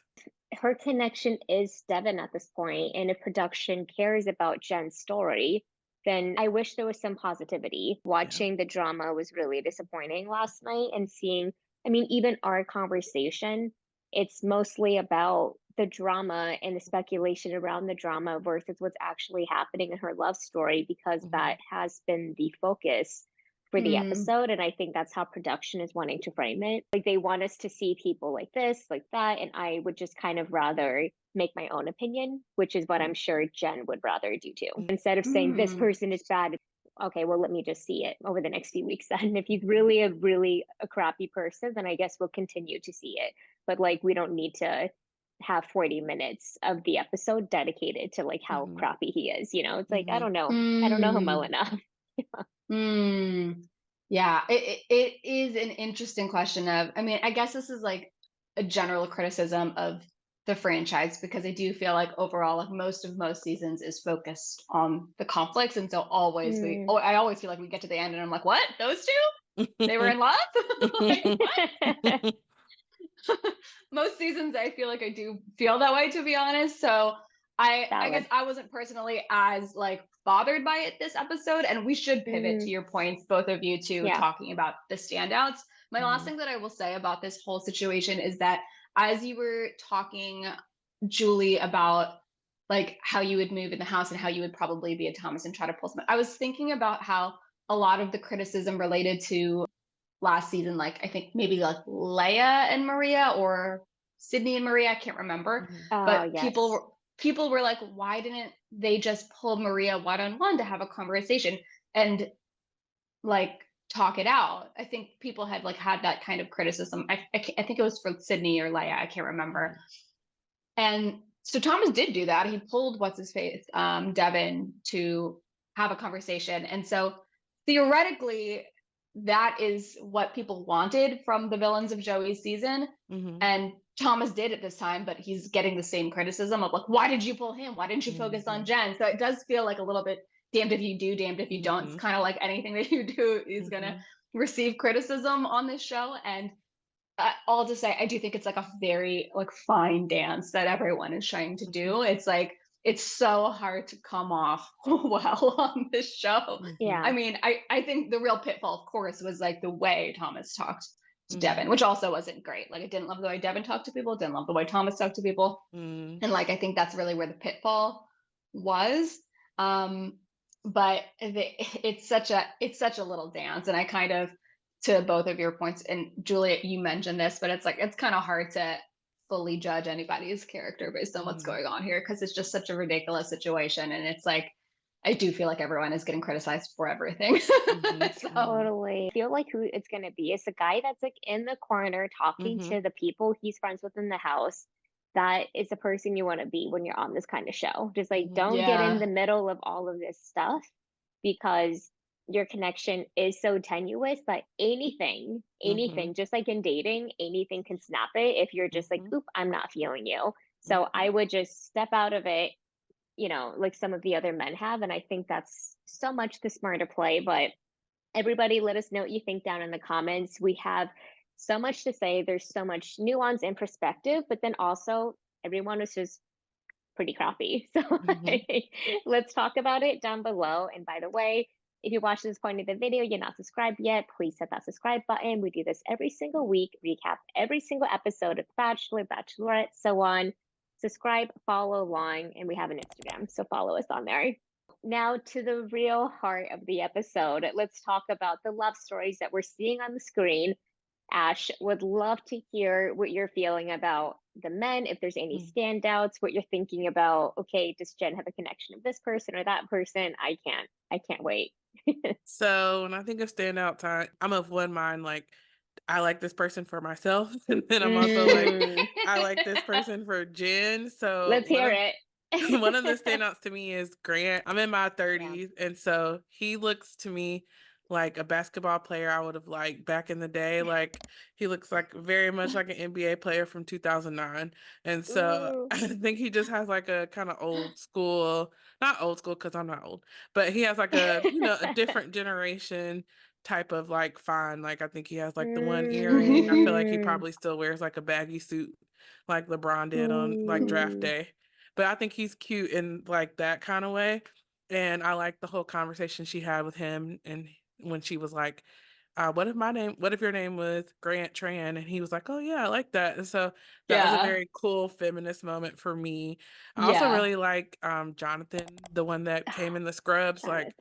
Her connection is Devin at this point, and if production cares about Jen's story, then I wish there was some positivity. Watching the drama was really disappointing last night, and seeing, I mean, even our conversation, it's mostly about the drama and the speculation around the drama versus what's actually happening in her love story, because that has been the focus for the episode. And I think that's how production is wanting to frame it. Like, they want us to see people like this, like that. And I would just kind of rather make my own opinion, which is what I'm sure Jenn would rather do too. Instead of saying this person is bad, okay, well, let me just see it over the next few weeks then. If he's really a crappy person, then I guess we'll continue to see it. But like, we don't need to have 40 minutes of the episode dedicated to like how crappy he is. It's like, I don't know. I don't know him well enough. Yeah, it is an interesting question of, I mean, I guess this is like a general criticism of the franchise, because I do feel like overall, like most seasons is focused on the conflicts. And so I always feel like we get to the end and I'm like, what? Those two? They were in love? Like, what? Most seasons I feel like I do feel that way, to be honest. So I guess I wasn't personally as like bothered by it this episode, and we should pivot to your points, both of you, to talking about the standouts. My last thing that I will say about this whole situation is that as you were talking, Julie, about like how you would move in the house and how you would probably be a Thomas and try to pull some, I was thinking about how a lot of the criticism related to last season, like I think maybe like Leia and Maria, or Sydney and Maria, I can't remember. But people were like, why didn't they just pull Maria one-on-one to have a conversation and like talk it out? I think people had like had that kind of criticism. I think it was for Sydney or Leia, I can't remember. And so Thomas did do that. He pulled what's his face, Devin, to have a conversation. And so theoretically, that is what people wanted from the villains of Joey's season. And Thomas did it this time, but he's getting the same criticism of like, why did you pull him? Why didn't you focus on Jenn? So it does feel like a little bit damned if you do, damned if you don't. It's kind of like anything that you do is going to receive criticism on this show. And all to say, I do think it's like a very like fine dance that everyone is trying to do. It's like, it's so hard to come off well on this show. I mean, I think the real pitfall, of course, was like the way Thomas talked to Devin, which also wasn't great. Like, I didn't love the way Devin talked to people, didn't love the way Thomas talked to people. And like, I think that's really where the pitfall was. But it's such a little dance. And I kind of, to both of your points, and Julia, you mentioned this, but it's like, it's kind of hard to fully judge anybody's character based on what's going on here, because it's just such a ridiculous situation. And it's like, I do feel like everyone is getting criticized for everything. So, Totally. I feel like who it's gonna be is the guy that's like in the corner talking to the people he's friends with in the house. That is the person you want to be when you're on this kind of show. Just like don't get in the yeah. middle of all of this stuff because your connection is so tenuous that anything, just like in dating, anything can snap it if you're just like, oop, I'm not feeling you. So I would just step out of it, like some of the other men have. And I think that's so much the smarter play. But everybody, let us know what you think down in the comments. We have so much to say. There's so much nuance and perspective, but then also everyone is just pretty crappy. So let's talk about it down below. And by the way, if you watch this point of the video, you're not subscribed yet, please hit that subscribe button. We do this every single week, recap every single episode of Bachelor, Bachelorette, so on. Subscribe, follow along, and we have an Instagram, so follow us on there. Now to the real heart of the episode. Let's talk about the love stories that we're seeing on the screen. Ash, would love to hear what you're feeling about the men, if there's any standouts, what you're thinking about. Okay, does Jenn have a connection of this person or that person? I can't wait. So when I think of standout time, I'm of one mind, like I like this person for myself. And then I'm also like, I like this person for Jenn. So Let's hear it. one of the standouts to me is Grant. I'm in my 30s, and so he looks to me like a basketball player I would have liked back in the day. Like he looks like very much like an NBA player from 2009. And so I think he just has like a kind of old school, not old school because I'm not old, but he has like a, a different generation type of like fine. Like I think he has like the one earring. I feel like he probably still wears like a baggy suit like LeBron did on like draft day. But I think he's cute in like that kind of way. And I like the whole conversation she had with him, and when she was like, what if your name was Grant Tran? And he was like, oh yeah, I like that. And so that was a very cool feminist moment for me. I also Yeah. really like Jonathan, the one that came in the scrubs. Like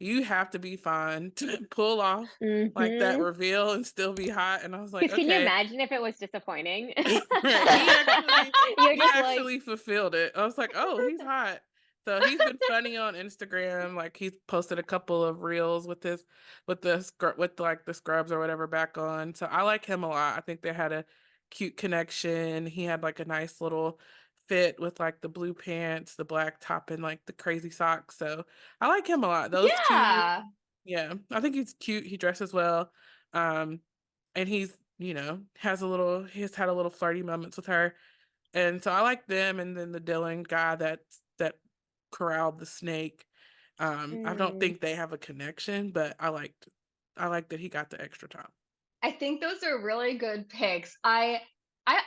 you have to be fine to pull off like that reveal and still be hot. And I was like, Because can you okay. imagine if it was disappointing? Right. You're He just actually fulfilled it. I was like, oh, he's hot. So he's been funny on Instagram. Like he's posted a couple of reels with like the scrubs or whatever back on. So I like him a lot. I think they had a cute connection. He had like a nice little fit with like the blue pants, the black top, and like the crazy socks. So I like him a lot. Those two, Yeah. yeah. I think he's cute. He dresses well. And he's, he's had a little flirty moments with her. And so I like them. And then the Dylan guy that corralled the snake. I don't think they have a connection, but I liked that he got the extra time. I think those are really good picks. I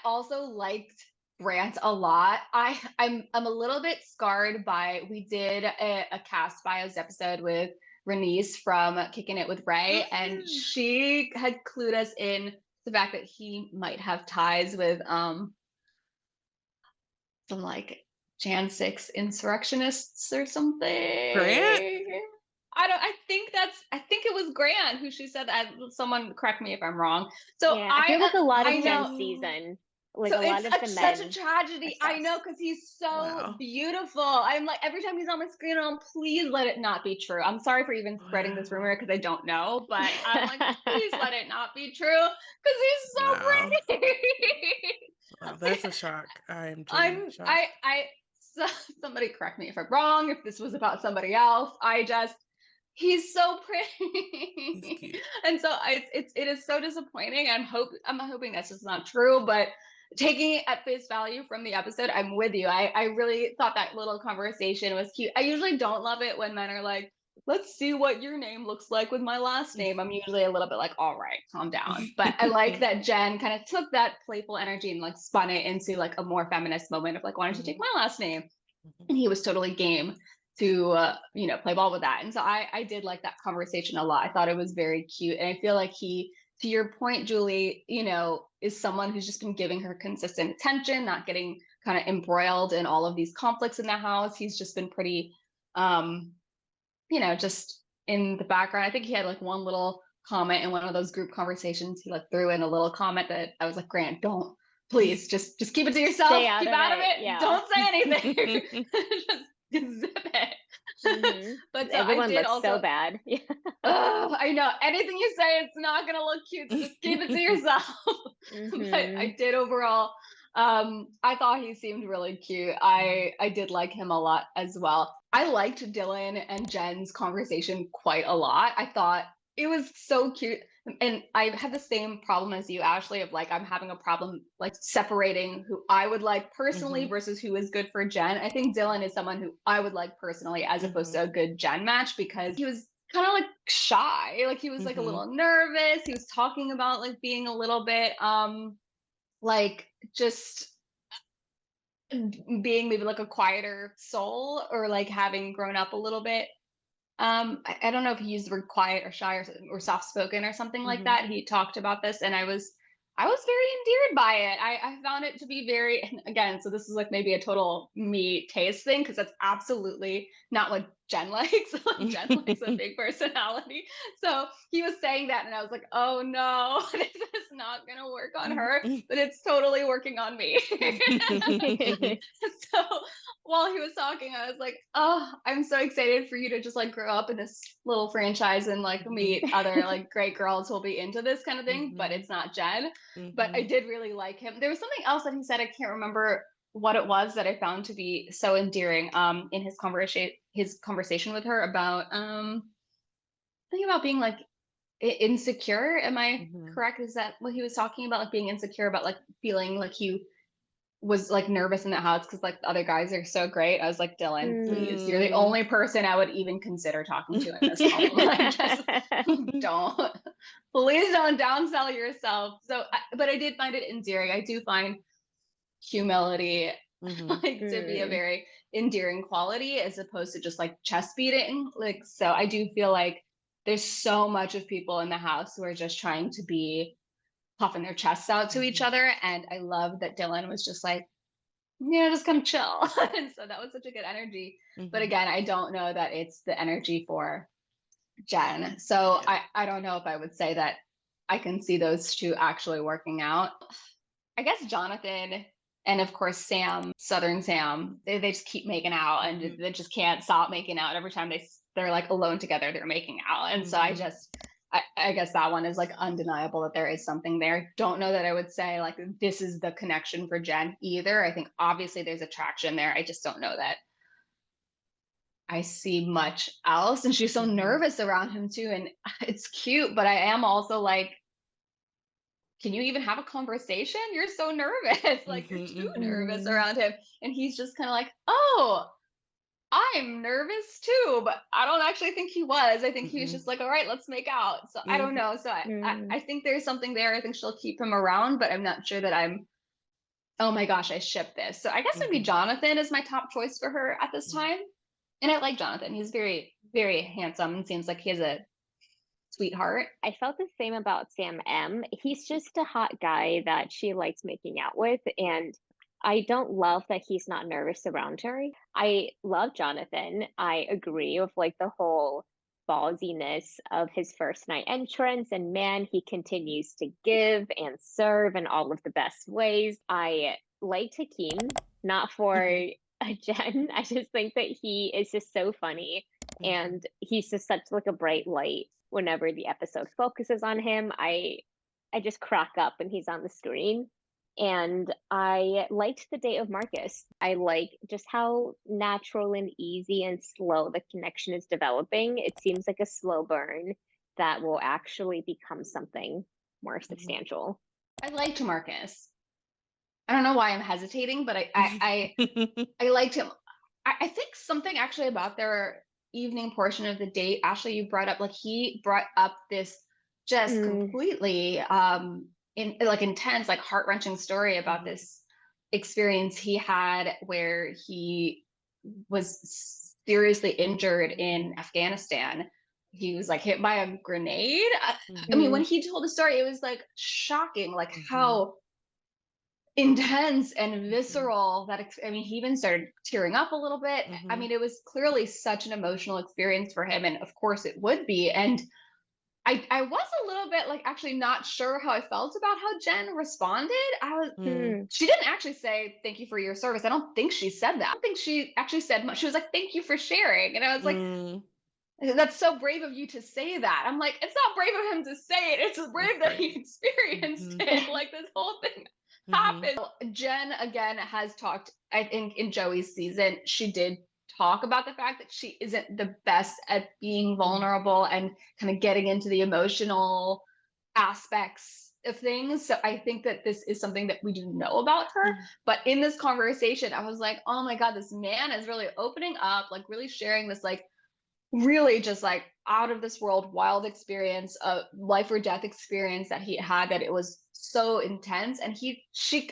also liked Grant a lot. I'm a little bit scarred by, we did a cast bios episode with Renice from Kicking It with Ray, and she had clued us in the fact that he might have ties with some like Jan 6 insurrectionists or something. Grant? I think it was Grant who she said that. Someone correct me if I'm wrong. So yeah, I feel like a lot of Jen's season, like so a lot of the such men. a tragedy. I know, because he's so beautiful. I'm like, every time he's on my screen, I'm please let it not be true. I'm sorry for even spreading this rumor because I don't know, but I'm like, please let it not be true because he's so pretty. Wow, that's a shock. I am genuinely shocked. Somebody correct me if I'm wrong, if this was about somebody else. He's so pretty. He's cute. And so it is so disappointing. I'm hoping that's just not true, but taking it at face value from the episode, I'm with you. I really thought that little conversation was cute. I usually don't love it when men are like, let's see what your name looks like with my last name. I'm usually a little bit like, all right, calm down. But I like that Jenn kind of took that playful energy and like spun it into like a more feminist moment of like, why don't you take my last name? And he was totally game to play ball with that. And so I did like that conversation a lot. I thought it was very cute. And I feel like he, to your point, Julie, is someone who's just been giving her consistent attention, not getting kind of embroiled in all of these conflicts in the house. He's just been pretty just in the background. I think he had like one little comment in one of those group conversations. He like threw in a little comment that I was like, Grant, don't, please just keep it to yourself. Keep out of it. Yeah. Don't say anything. Just zip it. But so I Everyone did looks so also, bad. Yeah. oh, I know anything you say, it's not gonna look cute, so just keep it to yourself. But I did overall, I thought he seemed really cute. I did like him a lot as well. I liked Dylan and Jenn's conversation quite a lot. I thought it was so cute. And I have the same problem as you, Ashley, of like I'm having a problem like separating who I would like personally versus who is good for Jenn. I think Dylan is someone who I would like personally as opposed to a good Jenn match because he was kind of like shy. Like he was like a little nervous. He was talking about like being a little bit like just being maybe like a quieter soul or like having grown up a little bit. I don't know if he used the word quiet or shy or soft spoken or something like that. He talked about this and I was very endeared by it. I found it to be very, and again, so this is like maybe a total me taste thing because that's absolutely not what Jenn likes. Like Jenn likes a big personality. So he was saying that and I was like, oh no, this is not gonna work on her, but it's totally working on me. So while he was talking, I was like, oh, I'm so excited for you to just like grow up in this little franchise and like meet other like great girls who'll be into this kind of thing, but it's not Jenn. But I did really like him. There was something else that he said, I can't remember what it was, that I found to be so endearing in his conversation with her about thinking about being like insecure. Am I correct? Is that what he was talking about? Like being insecure about like feeling like he was like nervous in the house because like the other guys are so great. I was like, Dylan, please, you're the only person I would even consider talking to in this moment. Like, just don't, please don't downsell yourself. So, but I did find it endearing. I do find humility like to be a very endearing quality as opposed to just like chest beating. Like, so I do feel like there's so much of people in the house who are just trying to be puffing their chests out to each other. And I love that Dylan was just like, yeah, just come chill. And so that was such a good energy. But again, I don't know that it's the energy for Jenn. So I don't know if I would say that I can see those two actually working out. I guess Jonathan and of course Sam, Southern Sam, they just keep making out and they just can't stop making out. Every time they're like alone together, they're making out. And so I guess that one is like undeniable that there is something there. Don't know that I would say like this is the connection for Jenn either. I think obviously there's attraction there. I just don't know that I see much else. And she's so nervous around him too. And it's cute, but I am also like, can you even have a conversation? You're so nervous. Like you're too nervous around him. And he's just kind of like, oh, I'm nervous too, but I don't actually think he was. I think he was just like, all right, let's make out. So I don't know. So I think there's something there. I think she'll keep him around, but I'm not sure that I'm, oh my gosh, I ship this. So I guess maybe Jonathan is my top choice for her at this time. And I like Jonathan. He's very, very handsome and seems like he has a sweetheart. I felt the same about Sam M. He's just a hot guy that she likes making out with. And I don't love that he's not nervous around her. I love Jonathan. I agree with like the whole ballsiness of his first night entrance. And man, he continues to give and serve in all of the best ways. I like Hakeem, not for Jenn. I just think that he is just so funny. And he's just such like a bright light. Whenever the episode focuses on him, I just crack up when he's on the screen. And I liked the date of Marcus. I like just how natural and easy and slow the connection is developing. It seems like a slow burn that will actually become something more substantial. I liked Marcus. I don't know why I'm hesitating, but I liked him. I think something actually about their evening portion of the date, Ashley, you brought up, like he brought up this just completely intense, like heart-wrenching story about this experience he had where he was seriously injured in Afghanistan. He was like hit by a grenade. I mean, when he told the story, it was like shocking, like how intense and visceral that I mean, he even started tearing up a little bit. I mean, it was clearly such an emotional experience for him, and of course it would be. And I was a little bit like actually not sure how I felt about how Jenn responded. Hmm. She didn't actually say thank you for your service. I don't think she said that. I don't think she actually said much. She was like, thank you for sharing. And I was like, Mm, that's so brave of you to say that. I'm like, it's not brave of him to say it. It's that's brave that he crazy. experienced Hmm. it. Like this whole thing Hmm. happened. Jenn again has talked, I think in Joey's season, she did talk about the fact that she isn't the best at being vulnerable and kind of getting into the emotional aspects of things. So I think that this is something that we do know about her. But in this conversation, I was like, oh my God, this man is really opening up, like really sharing this like really just like out of this world wild experience, a life or death experience that he had, that it was so intense. And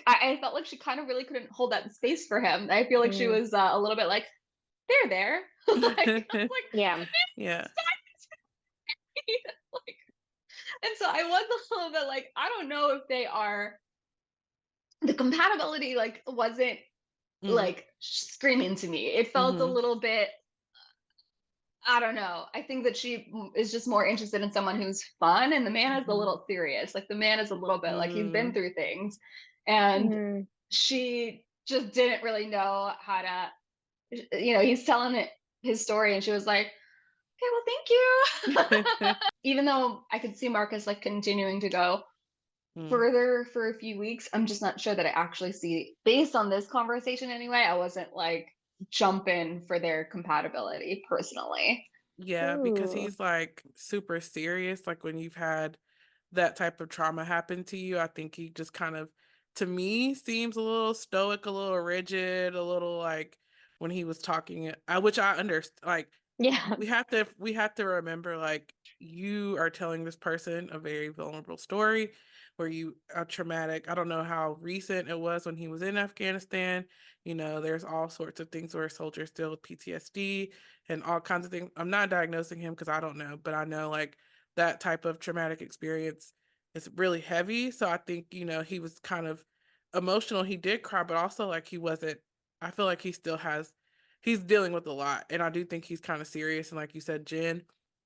I felt like she kind of really couldn't hold that space for him. I feel like she Mm. was a little bit like, there like I was like, Yeah. Yeah. like, and so I was a little bit like, I don't know if they are, the compatibility like wasn't Mm, like screaming to me. It felt a mhm, little bit, I don't know. I think that she is just more interested in someone who's fun, and the man is a mhm, little serious. Like the man is a little bit like he's been mm, through things, and Mm. she just didn't really know how to. He's telling it his story, and she was like, "Okay, well, thank you." Even though I could see Marcus like continuing to go mm. further for a few weeks, I'm just not sure that I actually see, based on this conversation anyway, I wasn't like jumping for their compatibility personally. Yeah, because Ooh. he's like super serious. Like when you've had that type of trauma happen to you, I think he just kind of, to me, seems a little stoic, a little rigid, a little like when he was talking, which I understand. Like Yeah. we have to remember, like, you are telling this person a very vulnerable story where you are traumatic. I don't know how recent it was when he was in Afghanistan. There's all sorts of things where soldiers still with PTSD and all kinds of things. I'm not diagnosing him because I don't know, but I know like that type of traumatic experience is really heavy. So I think, he was kind of emotional. He did cry, but also like he wasn't, I feel like he's dealing with a lot. And I do think he's kind of serious. And like you said, Jenn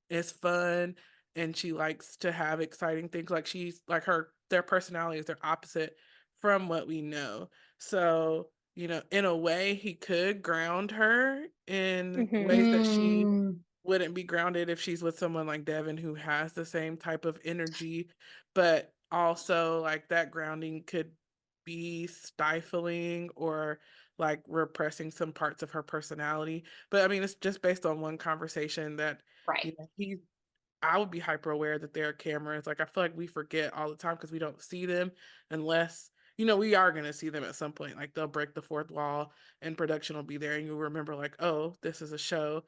is fun and she likes to have exciting things. Like she's like their personalities are opposite from what we know. So, in a way, he could ground her in Hmm. ways that she Mm, wouldn't be grounded if she's with someone like Devin who has the same type of energy. But also, like, that grounding could be stifling or like repressing some parts of her personality. But I mean, it's just based on one conversation that, right. he I would be hyper aware that there are cameras. Like I feel like we forget all the time because we don't see them unless, we are gonna see them at some point. Like they'll break the fourth wall and production will be there and you'll remember like, oh, this is a show.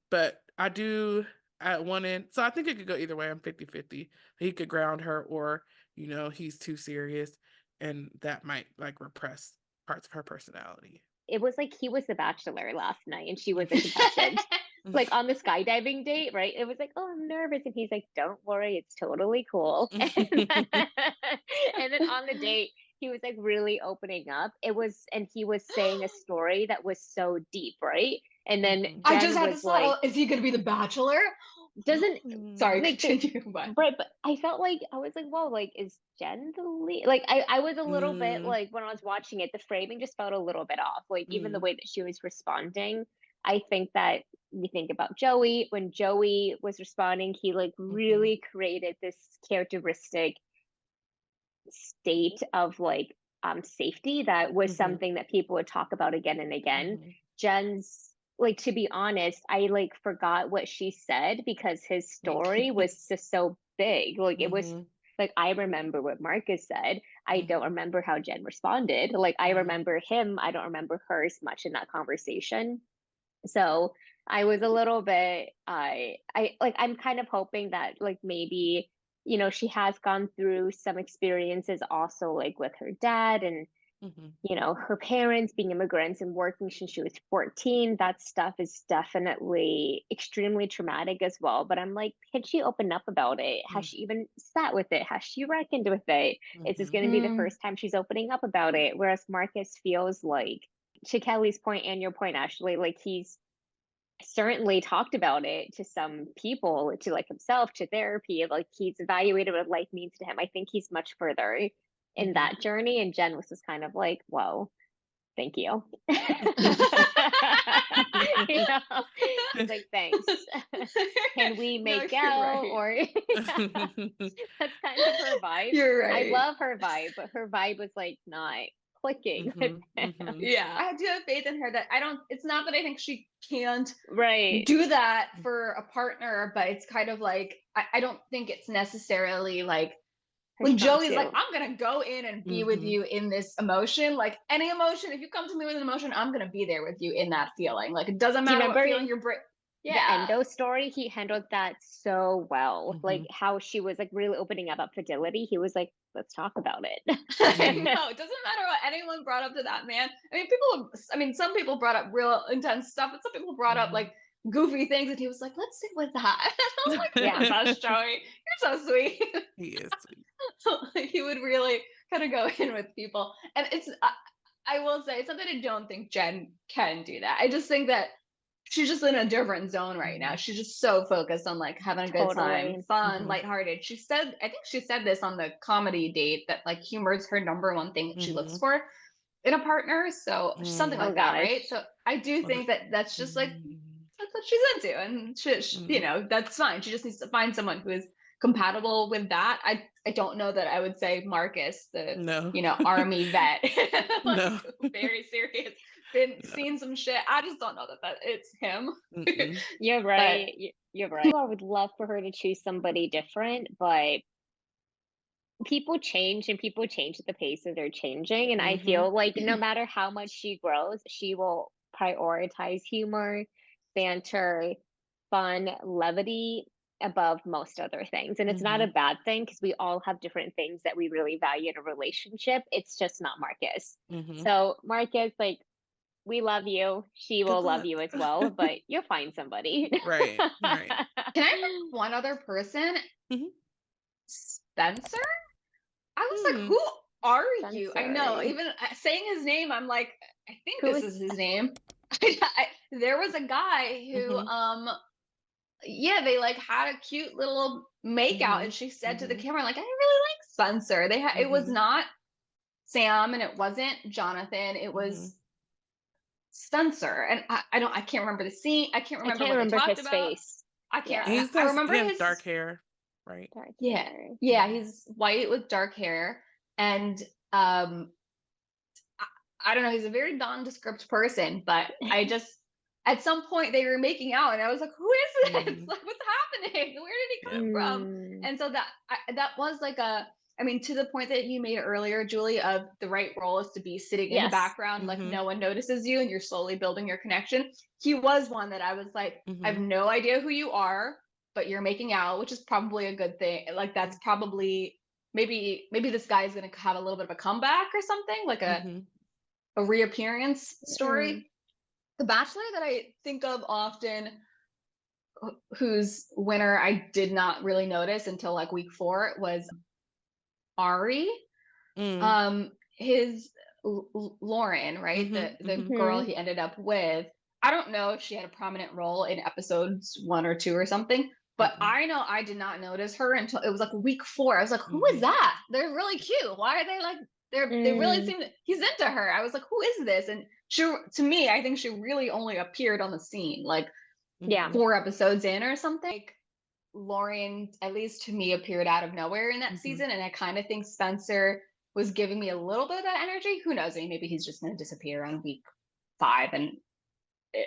But I do at one end, so I think it could go either way. I'm 50-50. He could ground her or, he's too serious and that might like repress parts of her personality. It was like he was the bachelor last night and she was a contestant. Like on the skydiving date, right? It was like, oh, I'm nervous. And he's like, don't worry, it's totally cool. And then on the date, he was like really opening up. And he was saying a story that was so deep, right? And then Mhm. I just Jenn had to was like, settle. Is he going to be the bachelor? doesn't Sorry, like continue. But right, but I felt like I was like, whoa, like is Jenn the lead? Like I was a little bit Mm, like when I was watching it, the framing just felt a little bit off. Like even the mm, way that she was responding, I think that you think about Joey, when Joey was responding, he like mhm, really created this characteristic state of like safety that was mhm, something that people would talk about again and again. mhm. Jenn's like, to be honest, I like forgot what she said because his story was just so big. Like it was Mhm, like I remember what Marcus said. I don't mhm, remember how Jenn responded. Like I mhm, remember him, I don't remember her as much in that conversation. So I was a little bit I like I'm kind of hoping that like maybe she has gone through some experiences also like with her dad and mhm, her parents being immigrants and working since she was 14. That stuff is definitely extremely traumatic as well. But I'm like, can she open up about it? Has mm, she even sat with it? Has she reckoned with it? Is this mhm, going to be the first time she's opening up about it? Whereas Marcus feels like, to Kelly's point and your point, Ashley, like certainly talked about it to some people, to like himself, to therapy. Like he's evaluated what life means to him. I think he's much further in that journey. And Jenn was just kind of like, whoa, thank you. You know, she's like, thanks. Can we No, make you're out? right. Or that's kind of her vibe. You're I right. love her vibe, but her vibe was like not clicking with him. Yeah, I do have faith in her that it's not that I think she can't Right. do that for a partner, but it's kind of like, I don't think it's necessarily like, Her when strong Joey's like, suit. I'm gonna go in and be with you in this emotion, like any emotion, if you come to me with an emotion, I'm gonna be there with you in that feeling. Like it doesn't Do you matter what remember feeling you're the yeah. Endo story? He handled that so well. Like how she was like really opening up fidelity. He was like, let's talk about it. No, it doesn't matter what anyone brought up to that man. I mean, some people brought up real intense stuff, but some people brought up like goofy things, and he was like, let's sit with that. I'm like, Yeah. gosh, Joey, you're so sweet. He is sweet. Like, he would really kind of go in with people, and I will say, it's not that I don't think Jenn can do that. I just think that she's just in a different zone right now. She's just so focused on like having a good time, Totally. fun, lighthearted. I think she said this on the comedy date, that like humor is her number one thing that she looks for in a partner. So something Oh like that, gosh. right? So I do think that that's just like, that's what she's into, and she you know, that's fine. She just needs to find someone who is compatible with that. I don't know that I would say Marcus, the No. you know, army vet, like, No. very serious, seen some shit. I just don't know that it's him. You're right. You're right. I would love for her to choose somebody different, but people change and people change at the pace that they're changing. And I feel like no matter how much she grows, she will prioritize humor, banter, fun, levity above most other things. And it's not a bad thing because we all have different things that we really value in a relationship. It's just not Marcus. So, Marcus, like, we love you. She will love you as well, but you'll find somebody. Right. Right. Can I bring one other person? Spencer? I was like, who are you? I know, Spencer. even saying his name, I'm like, I think Who this is his name. There was a guy who, yeah, they like had a cute little make out, and she said to the camera, like, I really like Spencer. They had, it was not Sam, and it wasn't Jonathan. It was Spencer, and I can't remember the scene. I can't remember what they talked his about. face. I can't. He I remember has his dark hair, right? Dark yeah, hair. yeah. He's white with dark hair, and I don't know. He's a very nondescript person, but I just at some point they were making out, and I was like, "Who is this? Like, what's happening? Where did he come from?" And so that was like a. I mean, to the point that you made earlier, Julie, of the right role is to be sitting in the background, like no one notices you, and you're slowly building your connection. He was one that I was like, I have no idea who you are, but you're making out, which is probably a good thing. Like that's probably maybe this guy is going to have a little bit of a comeback or something, like a reappearance story. The Bachelor that I think of often, whose winner I did not really notice until like week 4, was Ari. His Lauren, right? The girl he ended up with. I don't know if she had a prominent role in episodes 1 or 2 or something, but I know I did not notice her until it was like week 4. I was like, who is that? They're really cute. Why are they like, they really seem to, he's into her. I was like, who is this? And she, to me, I think she really only appeared on the scene like 4 episodes in or something. Like, Lauren, at least to me, appeared out of nowhere in that season, and I kind of think Spencer was giving me a little bit of that energy. Who knows? I mean, maybe he's just going to disappear on week 5 and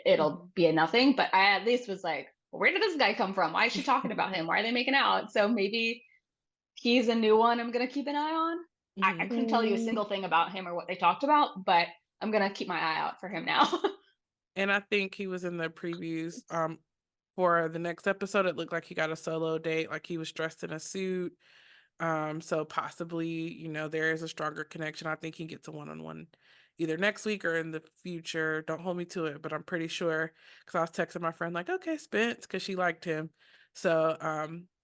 it'll be a nothing. But I at least was like, where did this guy come from? Why is she talking about him? Why are they making out? So maybe he's a new one I'm going to keep an eye on. I couldn't tell you a single thing about him or what they talked about, but I'm going to keep my eye out for him now. And I think he was in the previews for the next episode. It looked like he got a solo date, like he was dressed in a suit. So possibly, you know, there is a stronger connection. I think he gets a one-on-one either next week or in the future. Don't hold me to it, but I'm pretty sure, because I was texting my friend like, okay, Spence, because she liked him. So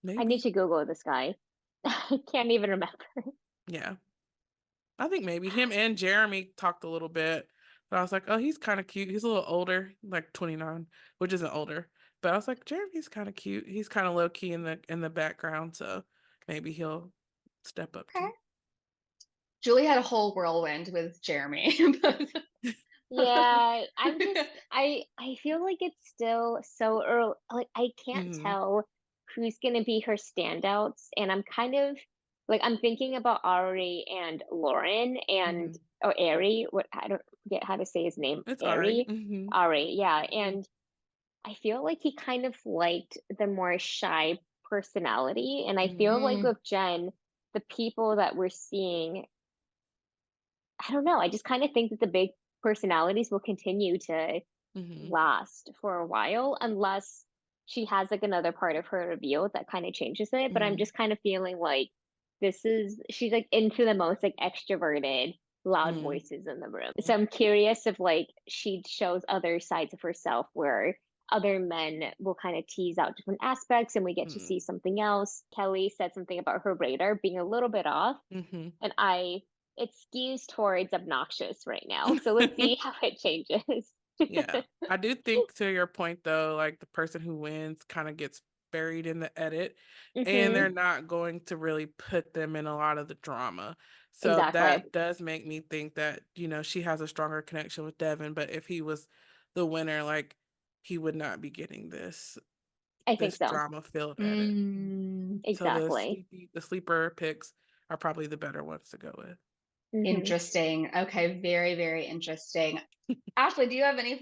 maybe. I need to Google this guy. I can't even remember. Yeah. I think maybe him and Jeremy talked a little bit But I was like, oh, he's kind of cute. He's a little older, like 29, which isn't older. But I was like, Jeremy's kind of cute. He's kind of low key in the background, so maybe he'll step up Okay. too. Julie had a whole whirlwind with Jeremy. Yeah, I feel like it's still so early. Like I can't Hmm. tell who's gonna be her standouts, and I'm kind of like I'm thinking about Ari and Lauren and Hmm. or Ari. What I don't get how to say his name. It's Ari. Ari, Hmm. Ari. Yeah, and I feel like he kind of liked the more shy personality, and I Hmm. feel like Mm, with Jenn, the people that we're seeing I don't know. I just kind of think that the big personalities will continue to Hmm. last for a while unless she has like another part of her reveal that kind of changes it. But I'm Hmm. just kind of feeling like she's like into the most like extroverted, loud Hmm. voices in the room. So I'm curious if like she shows other sides of herself where other men will kind of tease out different aspects and we get to Hmm. see something else. Kelly said something about her radar being a little bit off Hmm. and I it skews towards obnoxious right now. So let's see how it changes. Yeah. I do think to your point though, like the person who wins kind of gets buried in the edit and they're Hmm. not going to really put them in a lot of the drama. So Exactly. that does make me think that, she has a stronger connection with Devin, but if he was the winner, like he would not be getting I think this so. drama filled edit. So Exactly. the sleeper picks are probably the better ones to go with. Hmm. interesting. Okay, very, very interesting. Ashley, do you have any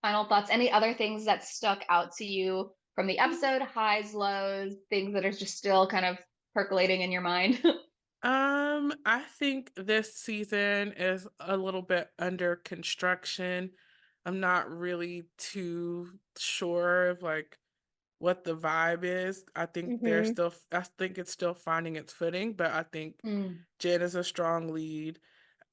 final thoughts? Any other things that stuck out to you from the episode? Highs, lows, things that are just still kind of percolating in your mind? I think this season is a little bit under construction. I'm not really too sure of like what the vibe is. Hmm. I think it's still finding its footing, but I think Mm, Jenn is a strong lead.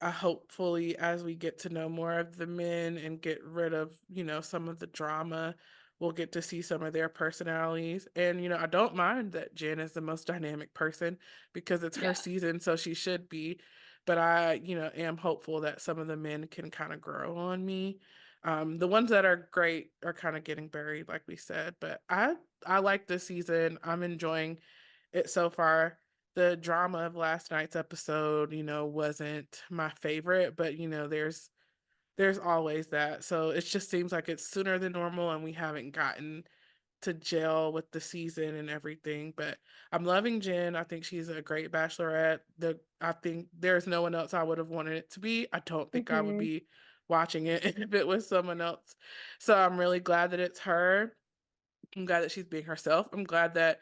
Hopefully, as we get to know more of the men and get rid of, some of the drama, we'll get to see some of their personalities. And, I don't mind that Jenn is the most dynamic person because it's her yeah. season, so she should be. But I, am hopeful that some of the men can kind of grow on me. The ones that are great are kind of getting buried, like we said. But I like this season. I'm enjoying it so far. The drama of last night's episode, wasn't my favorite, but there's always that. So it just seems like it's sooner than normal and we haven't gotten to gel with the season and everything. But I'm loving Jenn. I think she's a great bachelorette. I think there's no one else I would have wanted it to be. I don't think I would Hmm. be watching it if it was someone else. So I'm really glad that it's her. I'm glad that she's being herself. I'm glad that,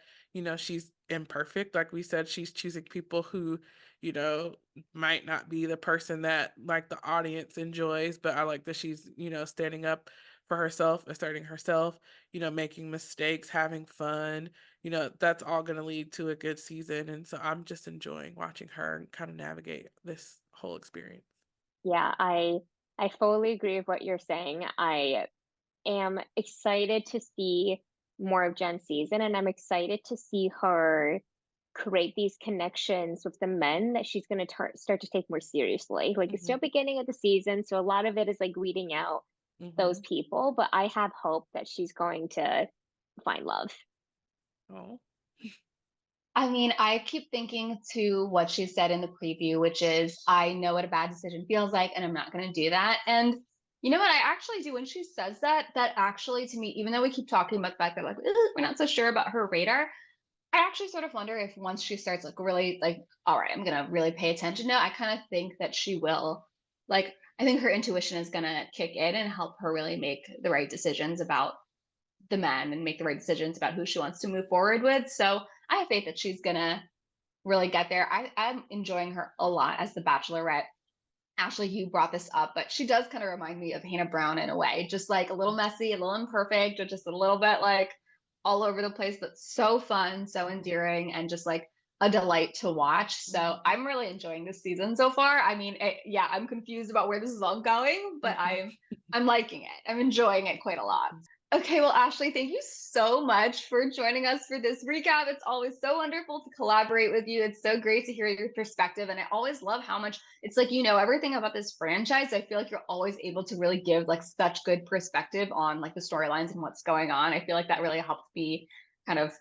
she's imperfect. Like we said, she's choosing people who, you know, might not be the person that like the audience enjoys, but I like that she's, standing up for herself, asserting herself, making mistakes, having fun. That's all going to lead to a good season. And so I'm just enjoying watching her kind of navigate this whole experience. Yeah, I fully agree with what you're saying. I am excited to see more of Jen's season, and I'm excited to see her create these connections with the men that she's going to start to take more seriously. Like it's Hmm. still beginning of the season, so a lot of it is like weeding out those Hmm. people, but I have hope that she's going to find love. Oh. I mean, I keep thinking to what she said in the preview, which is, I know what a bad decision feels like, and I'm not going to do that. And you know what? I actually do. When she says that, that actually to me, even though we keep talking about the fact that like we're not so sure about her radar, I actually sort of wonder if once she starts like really like, all right, I'm gonna really pay attention now. I kind of think that she will, like, I think her intuition is gonna kick in and help her really make the right decisions about the men and make the right decisions about who she wants to move forward with. So I have faith that she's gonna really get there. I'm enjoying her a lot as the Bachelorette. Ashley, you brought this up, but she does kind of remind me of Hannah Brown in a way, just like a little messy, a little imperfect, or just a little bit like all over the place, but so fun, so endearing, and just like a delight to watch. So I'm really enjoying this season so far. I mean, yeah, I'm confused about where this is all going, but Mhm. I'm liking it. I'm enjoying it quite a lot. Okay, well, Ashley, thank you so much for joining us for this recap. It's always so wonderful to collaborate with you. It's so great to hear your perspective. And I always love how much it's like, you know, everything about this franchise. I feel like you're always able to really give like such good perspective on like the storylines and what's going on. I feel like that really helps me kind of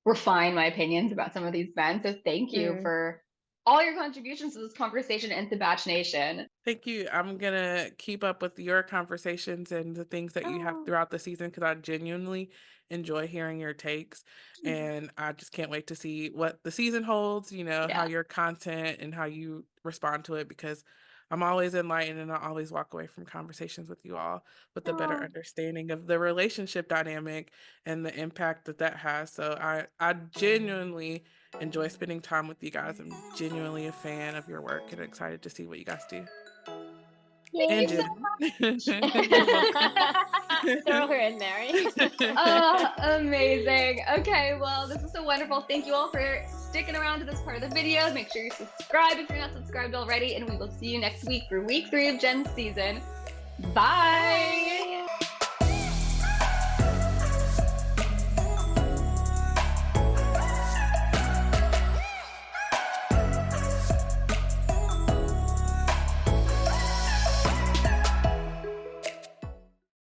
refine my opinions about some of these men. So thank you for all your contributions to this conversation and to Batch Nation. Thank you. I'm gonna keep up with your conversations and the things that you have throughout the season because I genuinely enjoy hearing your takes. And I just can't wait to see what the season holds, you know, how your content and how you respond to it because I'm always enlightened and I always walk away from conversations with you all with a better understanding of the relationship dynamic and the impact that that has. So I genuinely enjoy spending time with you guys. I'm genuinely a fan of your work and excited to see what you guys do. Yay. And Jenn. Throw her in there. Oh, amazing. Okay, well, this is so wonderful. Thank you all for sticking around to this part of the video. Make sure you subscribe if you're not subscribed already, and we will see you next week for week 3 of Jenn's season. Bye.